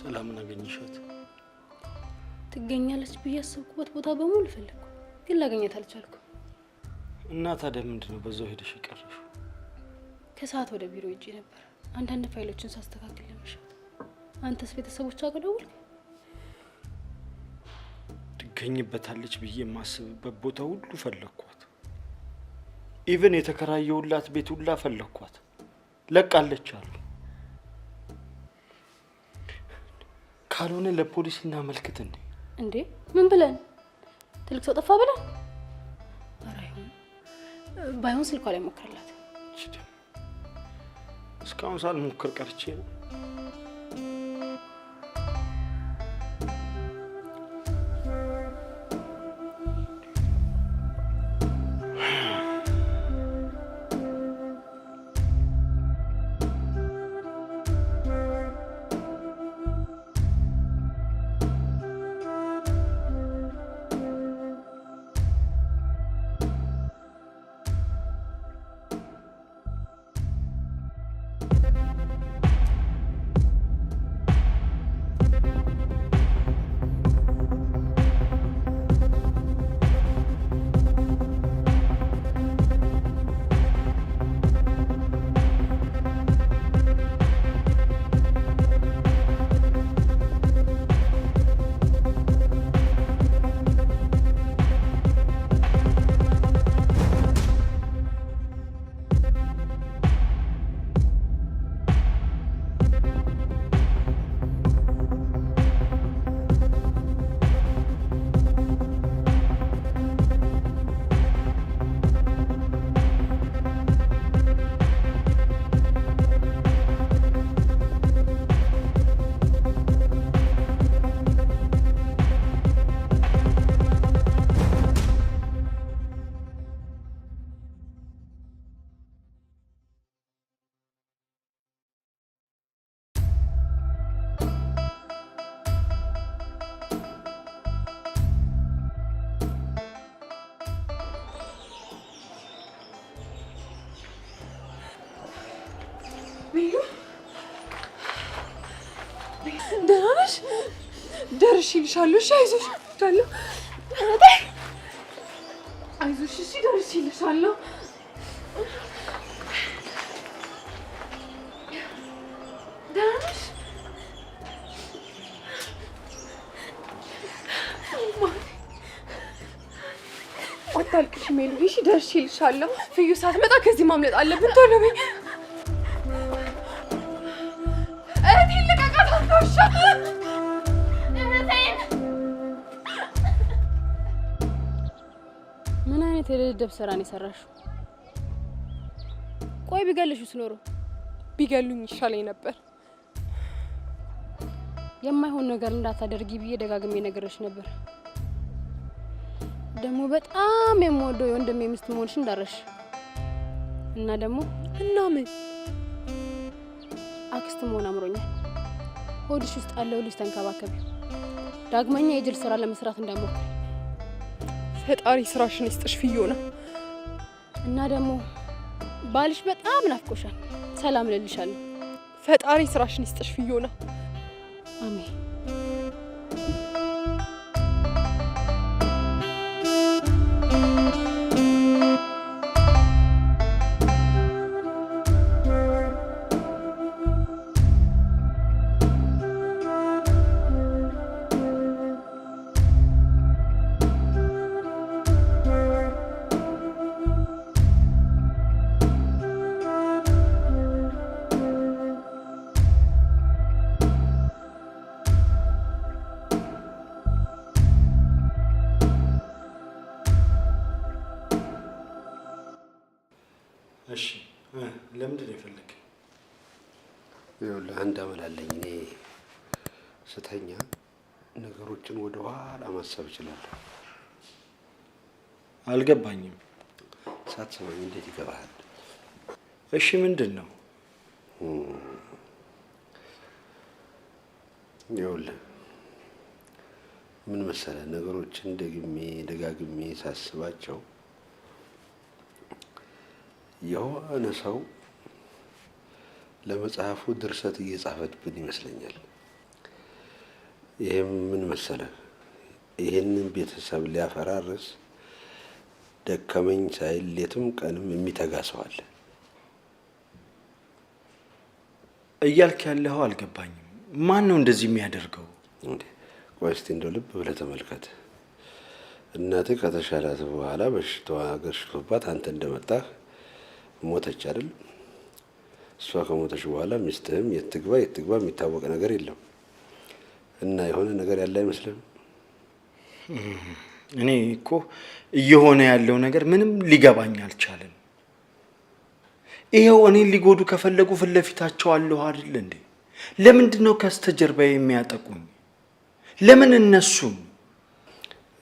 ሰላምን አገኘሻት? ትገኛለች ብዬ አሰብኩበት ቦታ በሙሉ ፈለኩ፣ ግን ላገኘት አልቻልኩም። እና ታዲያ ምንድነው በዛው ሄደሽ የቀረሽው? ከሰዓት ወደ ቢሮ ሄጄ ነበር አንዳንድ ፋይሎችን ሳስተካክል ለመሻት። አንተስ ቤተሰቦቿ ጋር ደውል? ትገኝበታለች ብዬ የማስብበት ቦታ ሁሉ ፈለኳት። ኢቭን የተከራየውላት ቤት ሁላ ፈለኳት። ለቃለች አሉ። ካልሆነ ለፖሊስ እናመልክት እንዴ? ምን ብለን? ትልቅ ሰው ጠፋ ብለን? ኧረ ባይሆን ስልኳ ላይ ሞክርላት። እስካሁን ሳልሞክር ቀርቼ ነው። ደርሼልሻለሁ። እሺ አይዞሽ ዳለሁ አይዞሽ። እሺ ደርሼልሻለሁ። ደህና ነሽ? አታልቅሽ ሜሉ። እሺ ደርሼልሻለሁ። ፍዩ ሳትመጣ ከዚህ ማምለጥ አለብን። ቶሎ በይ። እህቴን ልቀቃት አንተ ውሻ! ምን አይነት የደደብ ስራ ነው የሰራሽው? ቆይ ቢገልሽስ ኖሮ? ቢገሉኝ ይሻለኝ ነበር። የማይሆን ነገር እንዳታደርጊ ብዬ ደጋግሜ ነገርሽ ነበር። ደግሞ በጣም የምወደው የወንድሜ ሚስት መሆንሽ እንዳረሽ እና ደግሞ ምን አክስት መሆን አምሮኛል። ሆድሽ ውስጥ ያለው ልጅ ተንከባከቢ። ዳግመኛ የጅል ስራ ለመስራት እንዳይሞክር። ፈጣሪ ስራሽን ይስጥሽ ፍዮና። እና ደግሞ ባልሽ በጣም ናፍቆሻል። ሰላም ልልሻለሁ። ፈጣሪ ስራሽን ይስጥሽ ፍዮና። አሜን። እሺ ለምንድን ነው የፈለግህ? ይኸውልህ አንድ አመል አለኝ እኔ ስተኛ ነገሮችን ወደ ኋላ ማሰብ እችላለሁ። አልገባኝም። ሳትሰማኝ እንዴት ይገባሃል? እሺ ምንድን ነው? ይኸውልህ ምን መሰለህ ነገሮችን ደጋግሜ ሳስባቸው የሆነ ሰው ለመጽሐፉ ድርሰት እየጻፈብን ይመስለኛል። ይሄም ምን መሰለህ ይሄንን ቤተሰብ ሊያፈራርስ ደከመኝ ሳይል ሌትም ቀንም የሚተጋ ሰው አለ። እያልክ ያለኸው አልገባኝም። ማን ነው እንደዚህ የሚያደርገው? ቆይ እስቲ እንደው ልብ ብለህ ተመልከት። እናትህ ከተሻላት በኋላ በሽታዋ ገርሽቶባት አንተ እንደመጣህ ሞተች አይደል? እሷ ከሞተች በኋላ ሚስትህም የት ትግባ የሚታወቅ ነገር የለም እና የሆነ ነገር ያለ አይመስልም? እኔ እኮ እየሆነ ያለው ነገር ምንም ሊገባኝ አልቻለም። ይሄው እኔን ሊጎዱ ከፈለጉ ፊት ለፊታቸው አለሁ አይደል እንዴ? ለምንድን ነው ከስተጀርባዬ የሚያጠቁኝ? ለምን እነሱም?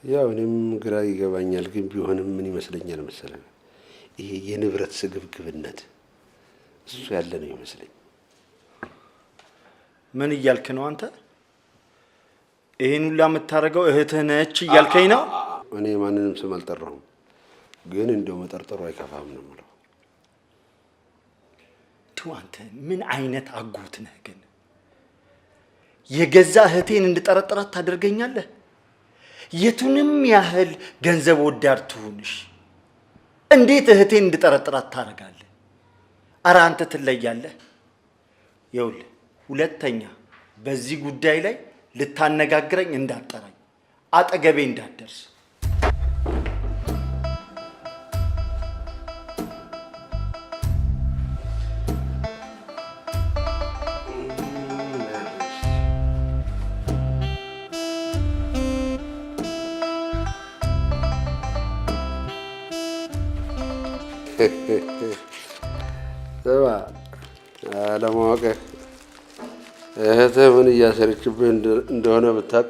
ያው እኔም ግራ ይገባኛል። ግን ቢሆንም ምን ይመስለኛል መሰለህ ይሄ የንብረት ስግብግብነት እሱ ያለ ነው ይመስለኝ። ምን እያልክ ነው አንተ? ይሄን ሁላ የምታደርገው እህትህ ነች እያልከኝ ነው? እኔ ማንንም ስም አልጠራሁም፣ ግን እንደው መጠርጠሩ አይከፋም ነው የምለው። አንተ ምን አይነት አጎት ነህ ግን? የገዛ እህቴን እንድጠረጥራት ታደርገኛለህ? የቱንም ያህል ገንዘብ ወዳድ ትሁንሽ እንዴት እህቴን እንድጠረጥራት ታደርጋለህ? ኧረ አንተ ትለያለህ። ይኸውልህ ሁለተኛ በዚህ ጉዳይ ላይ ልታነጋግረኝ እንዳትጠራኝ፣ አጠገቤ እንዳትደርስ። ስማ አለማወቅህ እህትህ ምን እያሰረችብህ እንደሆነ ብታውቅ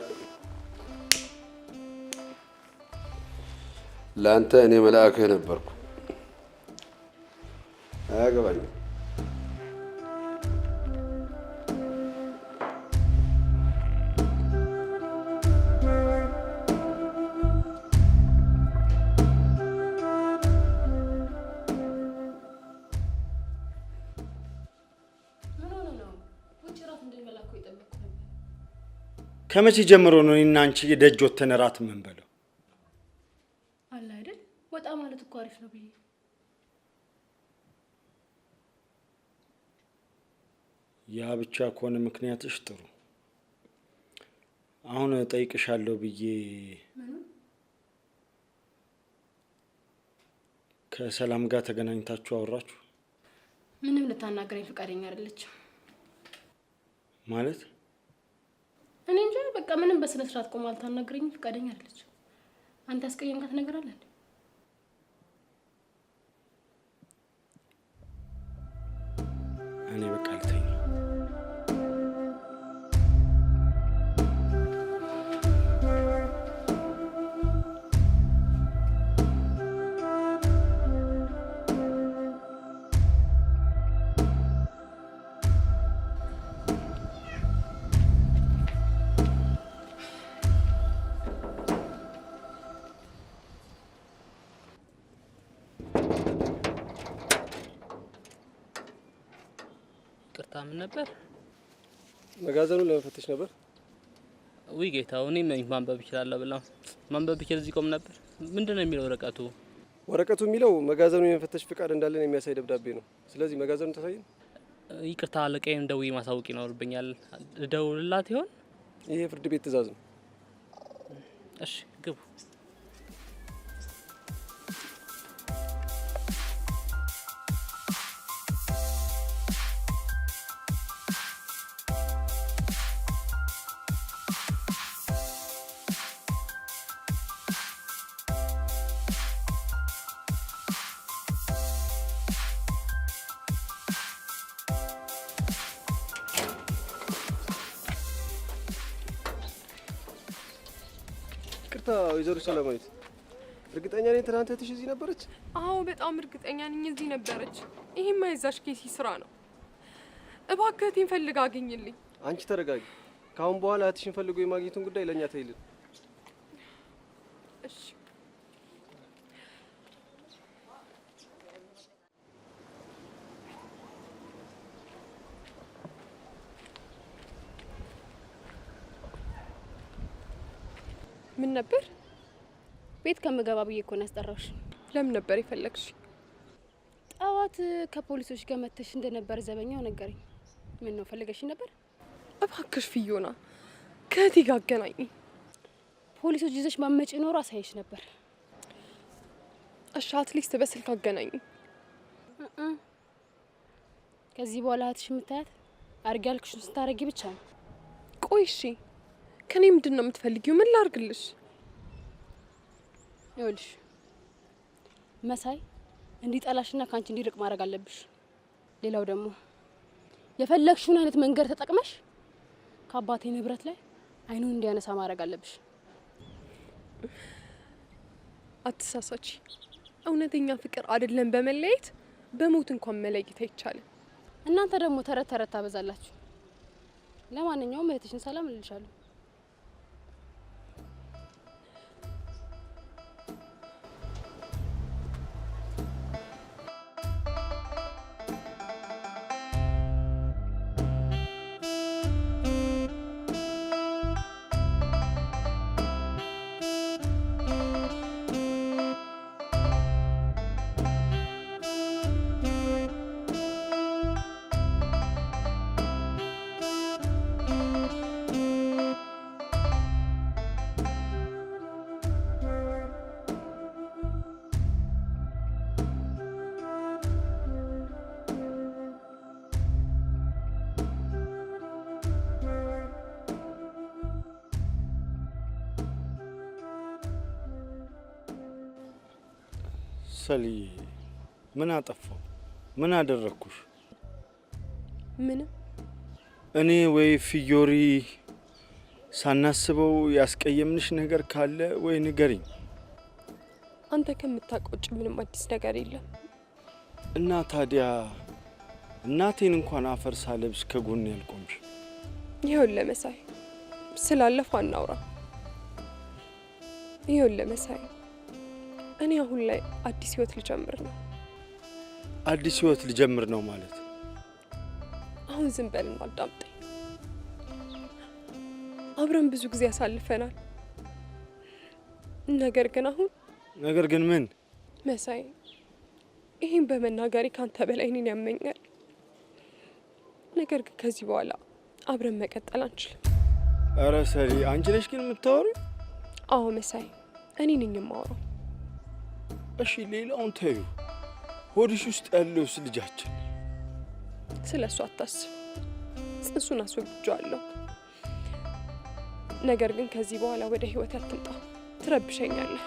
ለአንተ እኔ መልአክህ ነበርኩ። አያገባኝም። ከመቼ ጀምሮ ነው እኔና አንቺ ደጅ ወተን እራት የምንበላው? አለ አይደል? ወጣ ማለት እኮ አሪፍ ነው ብዬ። ያ ብቻ ከሆነ ምክንያትሽ ጥሩ። አሁን ጠይቅሻለሁ ብዬ ከሰላም ጋር ተገናኝታችሁ አወራችሁ? ምንም ልታናገረኝ ፈቃደኛ አይደለችም። ማለት እኔ እንጃ በቃ ምንም በስነ ስርዓት ቆማ ልታናገረኝ ፈቃደኛ አይደለችም። አንተ ያስቀየምካት ነገር አለ እንዴ? እኔ በቃ ልተኛ። ምን ነበር? መጋዘኑን ለመፈተሽ ነበር። ውይ ጌታው፣ እኔ ማንበብ ይችላል ብላ ማንበብ ይችላል እዚህ ቆም ነበር። ምንድነው የሚለው ወረቀቱ? ወረቀቱ የሚለው መጋዘኑን የመፈተሽ ፍቃድ እንዳለን የሚያሳይ ደብዳቤ ነው። ስለዚህ መጋዘኑን ተሳየን። ይቅርታ አለቃዬን ደውዬ ማሳወቅ ይኖርብኛል። ደውልላት ይሆን? ይሄ ፍርድ ቤት ትዕዛዝ ነው። እሺ ግቡ። ይቅርታ ወይዘሮ ሰላማዊት፣ እርግጠኛ ነኝ ትናንት እህትሽ እዚህ ነበረች? አዎ በጣም እርግጠኛ ነኝ እዚህ ነበረች። ይሄማ የዛሽ ኬሲ ስራ ነው። እባክህ እህቴን ፈልግ አገኝልኝ። አንቺ ተረጋጊ። ከአሁን በኋላ እህትሽን ፈልጎ የማግኘቱን ጉዳይ ለእኛ ተይልን። እሺ ምን ነበር? ቤት ከምገባ ብዬ እኮ ነው ያስጠራሁሽ። ለምን ነበር የፈለግሽ? ጠዋት ከፖሊሶች ጋር መተሽ እንደነበር ዘበኛው ነገረኝ። ምን ነው ፈልገሽ ነበር? እባክሽ ፊዮና ከእህቴ ጋር አገናኝ። ፖሊሶች ይዘሽ ማመጪ ኖሮ አሳይሽ ነበር። እሺ አትሊስት በስልክ አገናኝ። ከዚህ በኋላ እህትሽ የምታያት አርጊ ያልኩሽን ስታረጊ ብቻ ነው። ቆይ እሺ ከኔ ምንድን ነው የምትፈልጊው? ምን ላርግልሽ? ይኸውልሽ መሳይ እንዲጠላሽና ካንቺ እንዲርቅ ማድረግ አለብሽ። ሌላው ደግሞ የፈለግሽውን አይነት መንገድ ተጠቅመሽ ከአባቴ ንብረት ላይ አይኑን እንዲያነሳ ማድረግ አለብሽ። አትሳሳቺ። እውነተኛ ፍቅር አይደለም በመለየት በሞት እንኳን መለየት አይቻልም። እናንተ ደግሞ ተረት ተረት ታበዛላችሁ። ለማንኛውም እህትሽን ሰላም እልልሻለሁ። ሰልዬ ምን አጠፋው? ምን አደረኩሽ? ምንም። እኔ ወይ ፊዮሪ ሳናስበው ያስቀየምንሽ ነገር ካለ ወይ ንገሪኝ። አንተ ከምታውቀው ውጭ ምንም አዲስ ነገር የለም። እና ታዲያ እናቴን እንኳን አፈር ሳለብስ ከጎን ያልቆምሽ? ይኸውልህ መሳይ፣ ስላለፈው አናውራ። ይኸውልህ መሳይ፣ እኔ አሁን ላይ አዲስ ህይወት ልጀምር ነው። አዲስ ህይወት ልጀምር ነው ማለት? አሁን ዝም በልና አዳምጠኝ። አብረን ብዙ ጊዜ ያሳልፈናል። ነገር ግን ምን መሳይ፣ ይሄን በመናገሬ ካንተ በላይ እኔን ያመኛል። ነገር ግን ከዚህ በኋላ አብረን መቀጠል አንችልም። ኧረ ሰሊ፣ አንቺ ነሽ ግን የምታወሪው? አዎ መሳይ፣ እኔ ነኝ የማወራው። እሺ ሌላውን ተዩ። ሆድሽ ውስጥ ያለውስ ልጃችን? ስለ እሱ አታስብ፣ ጽንሱን አስወግጄዋለሁ። ነገር ግን ከዚህ በኋላ ወደ ህይወት አትምጣ፣ ትረብሸኛለህ።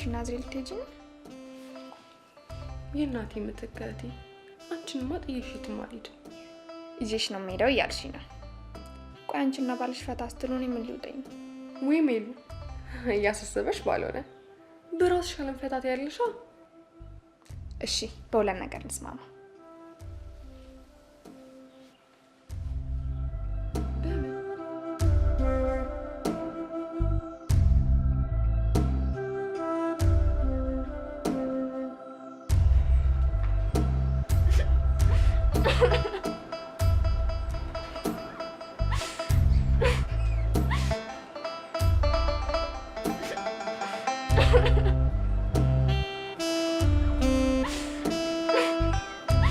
ናዝሬት ልትሄጂ ነው? የእናቴ ምትክ እህቴ፣ አንቺንማ ጥዬሽ የትም አልሄድም። ይዤሽ ነው የምሄደው እያልሽ ነው? ቆይ አንቺና ባልሽ ፈታ ስትሉ እኔ ምን ሊውጠኝ? ወይ ሜሉ፣ እያሳሰበሽ ባልሆነ በራስሽ አለመፈታት ያለሻ። እሺ በሁለት ነገር እንስማማ።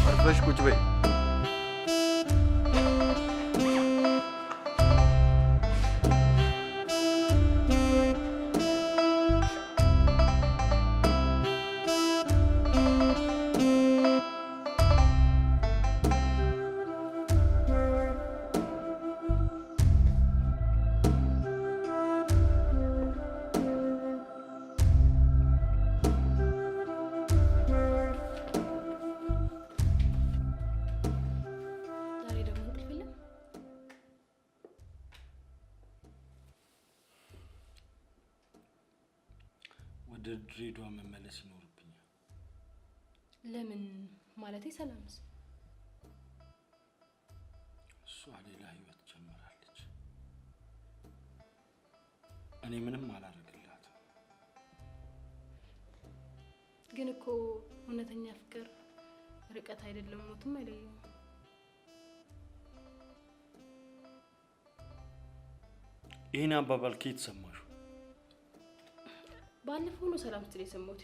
አርፈሽ ቁጭ በይ። ወደ ድሬዳዋ መመለስ ይኖርብኛል። ለምን ማለቴ? ሰላምስ? እሷ ሌላ ህይወት ጀምራለች። እኔ ምንም አላደርግላትም። ግን እኮ እውነተኛ ፍቅር ርቀት አይደለም፣ ሞትም አይለየም። ይህን አባባል ከየት ሰማሹ? ባለፈው ነው ሰላም ስትል የሰማሁት።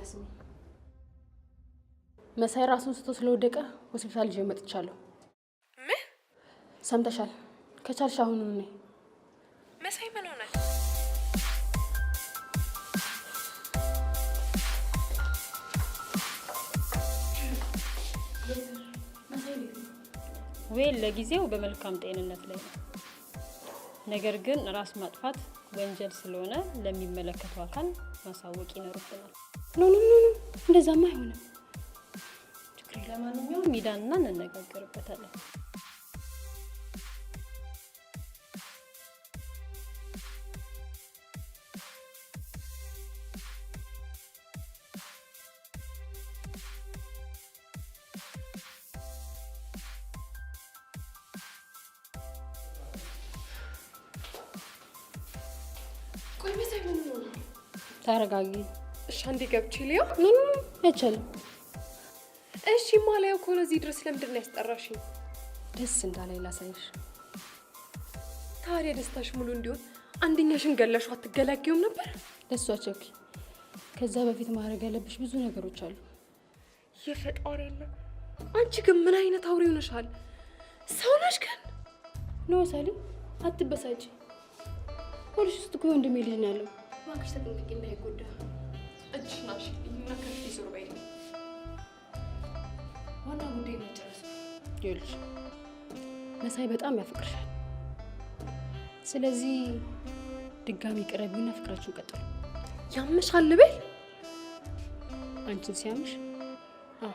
ስሚ፣ መሳይ ራሱን ስቶ ስለወደቀ ሆስፒታል ይዤ መጥቻለሁ። ምን ሰምተሻል? ከቻልሽ አሁኑኑ ነይ። መሳይ ምን ሆነ? ዌል ለጊዜው በመልካም ጤንነት ላይ ነው። ነገር ግን ራስ ማጥፋት ወንጀል ስለሆነ ለሚመለከተው አካል ማሳወቅ ይኖርብናል። ኖ ኖ ኖ፣ እንደዛማ አይሆንም። ለማንኛውም ሚዳንና እንነጋገርበታለን። ቆይ መሳይ ምን ሆነ? ተረጋጊ። እሺ አንዴ ገብቼ ልየው። ኖ ኖ ኖ፣ አይቻልም። እሺ ማላየው ከሆነ እዚህ ድረስ ለምንድን ነው ያስጠራሽኝ? ደስ እንዳለኝ ላሳይሽ። ታዲያ ደስታሽ ሙሉ እንዲሆን አንደኛሽን ገለሹ አትገላጊውም ነበር? ለሷ ቸኪ። ከዛ በፊት ማድረግ ያለብሽ ብዙ ነገሮች አሉ። የፈጣሪ ያለ አንቺ ግን ምን አይነት አውሬ ሆነሻል? ሰው ነሽ ግን? ኖ ሳሊ፣ አትበሳጪ። ፖሊስ ውስጥ እኮ ወንድሜ ልጅ ነው ያለው። እባክሽ ተጠንቀቂ እንዳይጎዳ። እጅሽ ናሽ እና ከፊት ዞር በይልኝ። ዋና ጉዳይ መጨረስ ነው። ይኸውልሽ መሳይ በጣም ያፈቅርሻል። ስለዚህ ድጋሚ ቅረቢውና ፍቅራችሁን ቀጥሉ። ያምሻል ልበል? አንቺን ሲያምሽ? አዎ።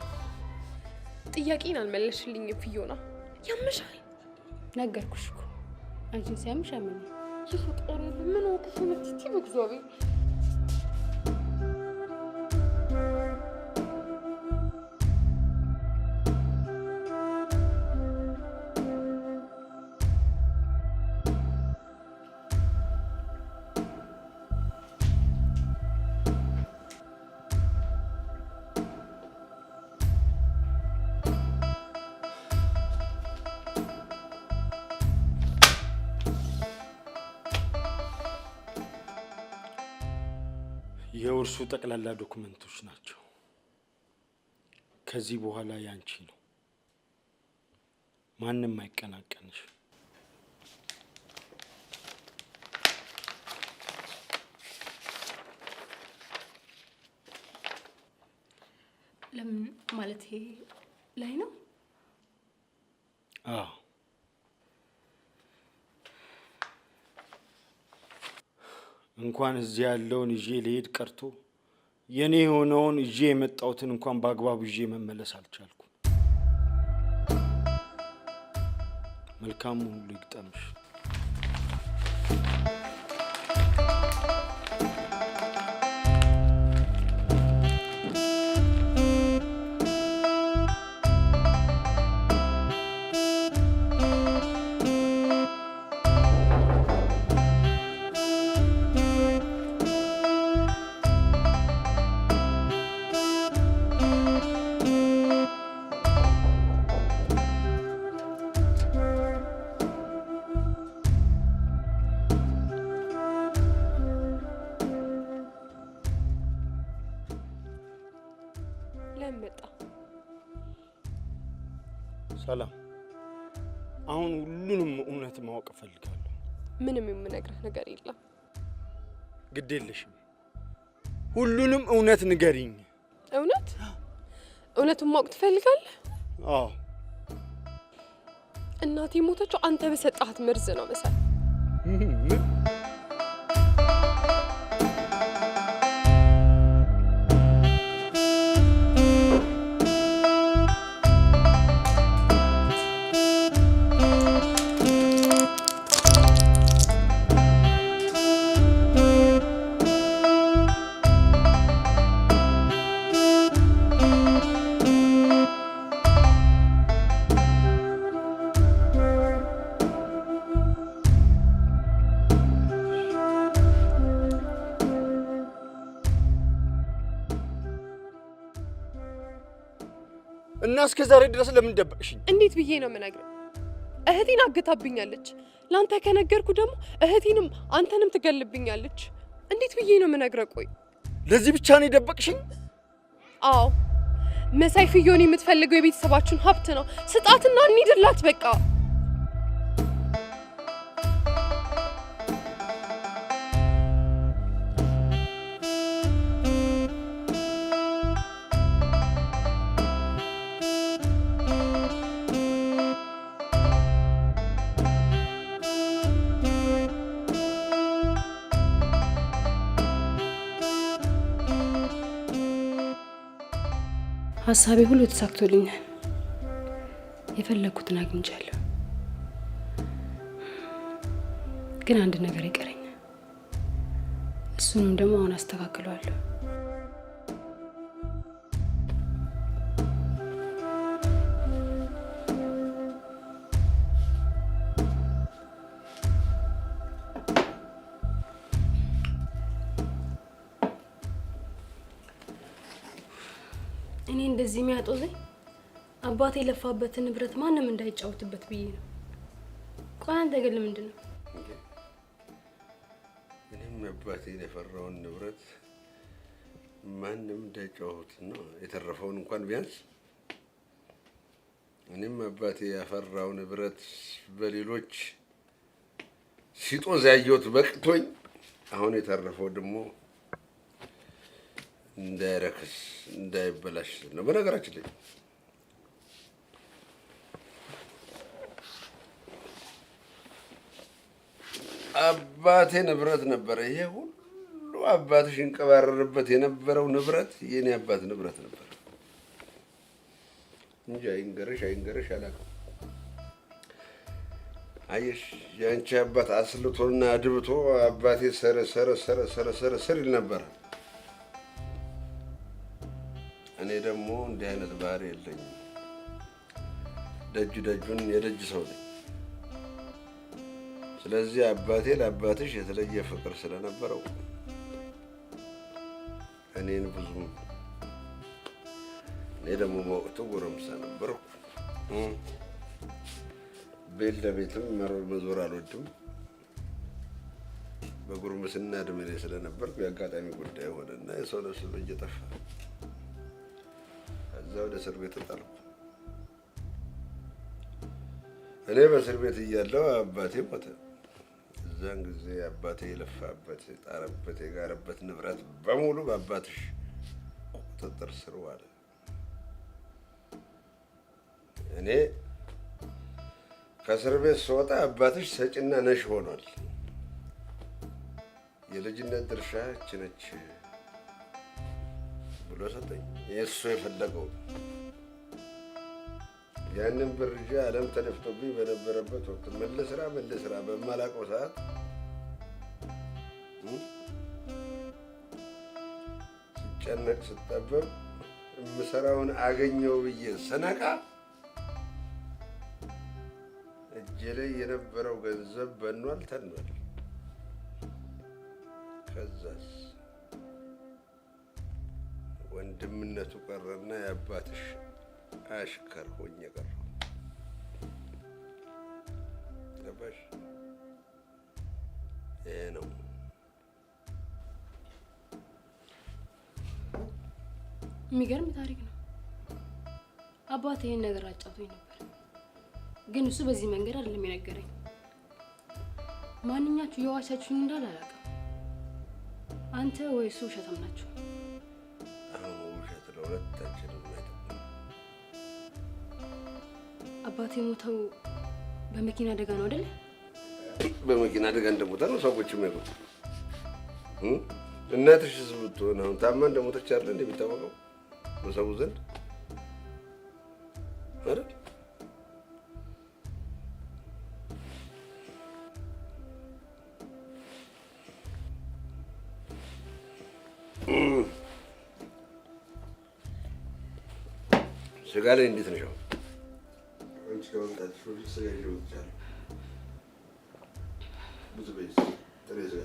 ጥያቄን አልመለስሽልኝም ፊዮና። ያምሻል? ነገርኩሽ እኮ አንቺን ሲያምሽ አመኝ። ይፈጣሪ ምን ወቅሽ ምትቲ በእግዚአብሔር የውርሱ ጠቅላላ ዶክመንቶች ናቸው። ከዚህ በኋላ ያንቺ ነው። ማንም አይቀናቀንሽ። ለምን ማለት ይሄ ላይ ነው? አዎ እንኳን እዚህ ያለውን ይዤ ልሄድ ቀርቶ የኔ የሆነውን ይዤ የመጣሁትን እንኳን በአግባቡ ይዤ መመለስ አልቻልኩም። መልካም ሁሉ ይግጠምሽ። ሰላም፣ አሁን ሁሉንም እውነት ማወቅ እፈልጋለሁ። ምንም የምነግርህ ነገር የለም። ግድ የለሽም፣ ሁሉንም እውነት ንገሪኝ። እውነት? እውነቱን ማወቅ ትፈልጋለህ? አዎ። እናቴ ሞተችው አንተ በሰጣት መርዝ ነው መሰል። እና እስከ ዛሬ ድረስ ለምን ደበቅሽኝ? እንዴት ብዬ ነው የምነግርህ? እህቴን አግታብኛለች። ላንተ ከነገርኩ ደግሞ እህቴንም አንተንም ትገልብኛለች። እንዴት ብዬ ነው የምነግርህ? ቆይ ለዚህ ብቻ ነው የደበቅሽኝ? አዎ መሳይ ፍዮን የምትፈልገው የቤተሰባችን ሀብት ነው። ስጣትና እንሂድላት በቃ። ሀሳቤ ሁሉ ተሳክቶልኛል። የፈለኩትን አግኝቻለሁ። ግን አንድ ነገር ይቀረኛል። እሱንም ደግሞ አሁን አስተካክለዋለሁ። እኔ እንደዚህ የሚያጦዘኝ አባቴ የለፋበትን ንብረት ማንም እንዳይጫወትበት ብዬ ነው። ቆይ አንተ ግን ለምንድን ነው? እኔም አባቴን የፈራውን ንብረት ማንም እንዳይጫወት ነው የተረፈውን እንኳን ቢያንስ እኔም አባቴ ያፈራው ንብረት በሌሎች ሲጦዝ ያየሁት በቅቶኝ አሁን የተረፈው ደግሞ እንዳይረክስ እንዳይበላሽ ነው። በነገራችን ላይ አባቴ ንብረት ነበረ። ይሄ ሁሉ አባትሽ እንቀባረርበት የነበረው ንብረት የኔ አባት ንብረት ነበር እንጂ አይንገረሽ አላውቅም። አየሽ የአንቺ አባት አስልቶና አድብቶ አባቴ ሰር ይል ነበር። እኔ ደግሞ እንዲህ አይነት ባህሪ የለኝም። ደጁን የደጅ ሰው ነኝ። ስለዚህ አባቴ ለአባትሽ የተለየ ፍቅር ስለነበረው እኔን ብዙም እኔ ደግሞ በወቅቱ ጎረምሳ ነበርኩ። ቤት ለቤትም መዞር አልወድም። በጉርምስና እድሜ ላይ ስለነበርኩ የአጋጣሚ ጉዳይ ሆነና የሰው ነፍስ እየጠፋ እዛ ወደ እስር ቤት ተጣልኩ። እኔ በእስር ቤት እያለሁ አባቴ ሞተ። እዛን ጊዜ አባቴ የለፋበት የጣረበት የጋረበት ንብረት በሙሉ በአባትሽ ቁጥጥር ስር ዋለ። እኔ ከእስር ቤት ስወጣ አባትሽ ሰጪና ነሽ ሆኗል። የልጅነት ድርሻ እች ነች ብሎ ሰጠኝ። የእሱ የፈለገው ያንን ብር ይዤ ዓለም ተደፍቶብኝ በነበረበት ወቅት መልስ ስራ በማላውቀው ሰዓት ስጨነቅ ስጠበብ የምሰራውን አገኘው ብዬ ስነቃ እጄ ላይ የነበረው ገንዘብ በኗል፣ ተኗል። ከዛስ ወንድምነቱ ቀረና የአባትሽ አሽከር ሆኜ ቀረሁ። ገባሽ? ይሄ ነው። የሚገርም ታሪክ ነው። አባቴ ይሄን ነገር አጫውቶኝ ነበር፣ ግን እሱ በዚህ መንገድ አይደለም የነገረኝ። ማንኛችሁ የዋሻችሁኝ እንዳለ አላውቅም። አንተ ወይ እሱ ውሸታም ናችሁ። አሁን ውሸት ለሁለታችንም አይጠቅምም። አባቴ ሞተው በመኪና አደጋ ነው አይደል? በመኪና አደጋ እንደሞተ ነው ሰዎች የሚያውቁት። እናትሽስ ብትሆን አሁን ታማ እንደሞተች አይደል እንደሚታወቀው በሰው ዘንድ አይደል? ስጋ ላይ እንዴት ነሽ? አንቺ ከመምጣትሽ በፊት ስጋ ይዤ ወጥቻለሁ። ብዙ በይስ ጥሬ ስጋ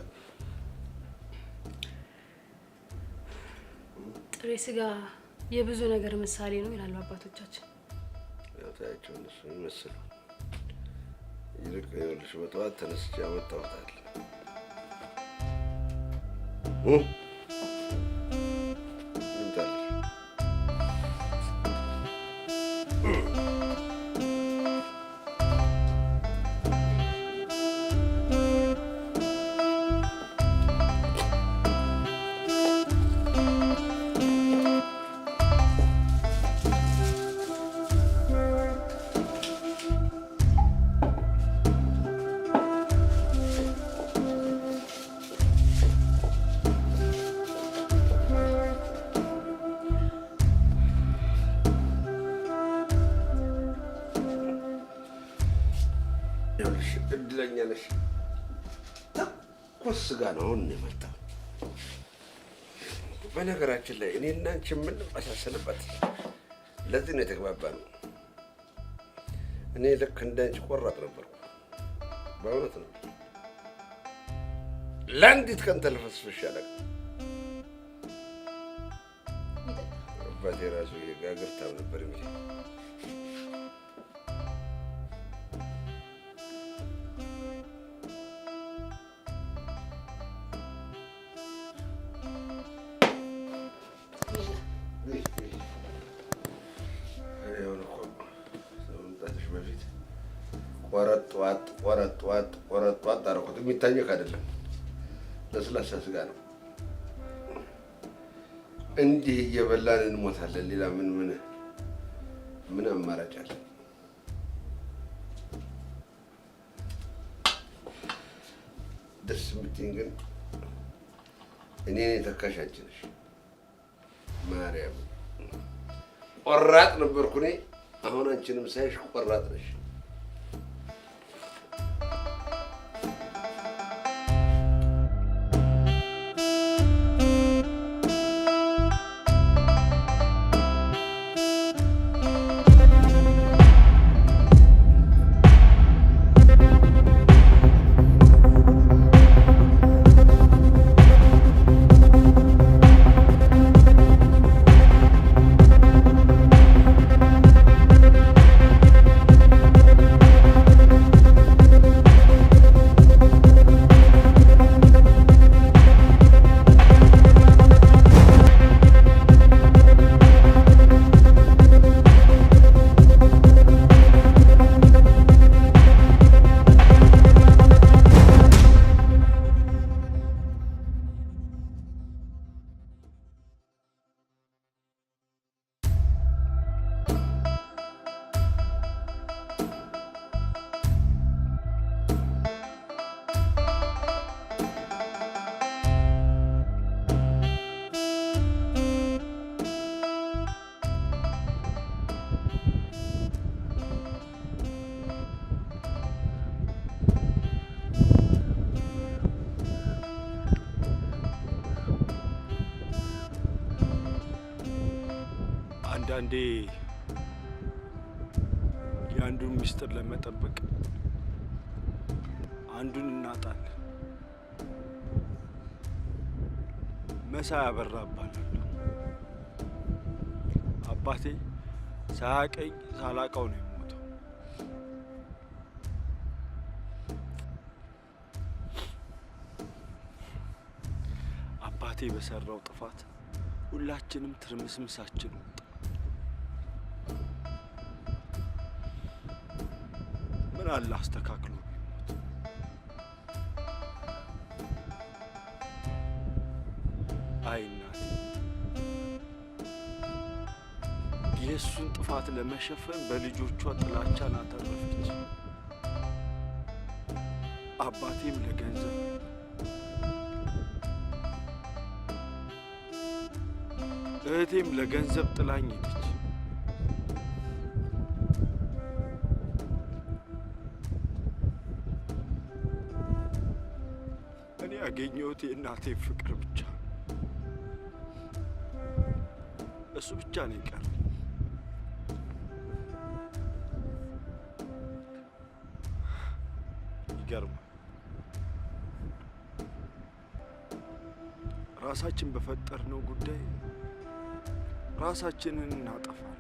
ጥሬ ስጋ የብዙ ነገር ምሳሌ ነው ይላሉ አባቶቻችን። ያው ታያቸው እነሱ ይመስሉ። ይልቅ ይኸውልሽ በጠዋት ተነስቼ አመጣሁታል። ይምጣልሽ። ይኸውልሽ እድለኛ ነሽ። ተኩስ ስጋ ነው አሁን ነው የመጣው። በነገራችን ላይ እኔና አንቺ የምንመሳሰልበት ለዚህ ነው የተግባባነው። እኔ ልክ እንደ አንቺ ቆራጥ ነበርኩ። በእውነት ነው። ለአንዲት ቀን ተልፈስፍሽ አላውቅም። አባቴ ራሱ ጋግርታም ነበር የሚለኝ። ቆረጥ አደረኩት። የሚታኘክ አይደለም፣ ለስላሳ ስጋ ነው። እንዲህ እየበላን እንሞታለን። ሌላ ምን አማራጭ አለ? ደስ የምትይኝ ግን እኔ ተካሽ አንቺ ነሽ። ማርያም ቆራጥ ነበርኩ እኔ። አሁን አንቺንም ሳይሽ ቆራጥ ነሽ። አንዳንዴ የአንዱን ምስጢር ለመጠበቅ አንዱን እናጣለን። መሳይ አበራ እባላለሁ። አባቴ ሳያቀኝ ሳላቀው ነው የሞተው። አባቴ በሰራው ጥፋት ሁላችንም ትርምስምሳችን ወጣ። ምን አለ አስተካክሎ ቢሞት። አይ እናቴ የእሱን ጥፋት ለመሸፈን በልጆቿ ጥላቻን አተረፈች። አባቴም ለገንዘብ እህቴም ለገንዘብ ጥላኝ ሄደች። እኔ ያገኘሁት የእናቴን ፍቅር ብቻ፣ እሱ ብቻ ነው የቀረኝ። ይገርማል። ራሳችን በፈጠርነው ጉዳይ ራሳችንን እናጠፋለን።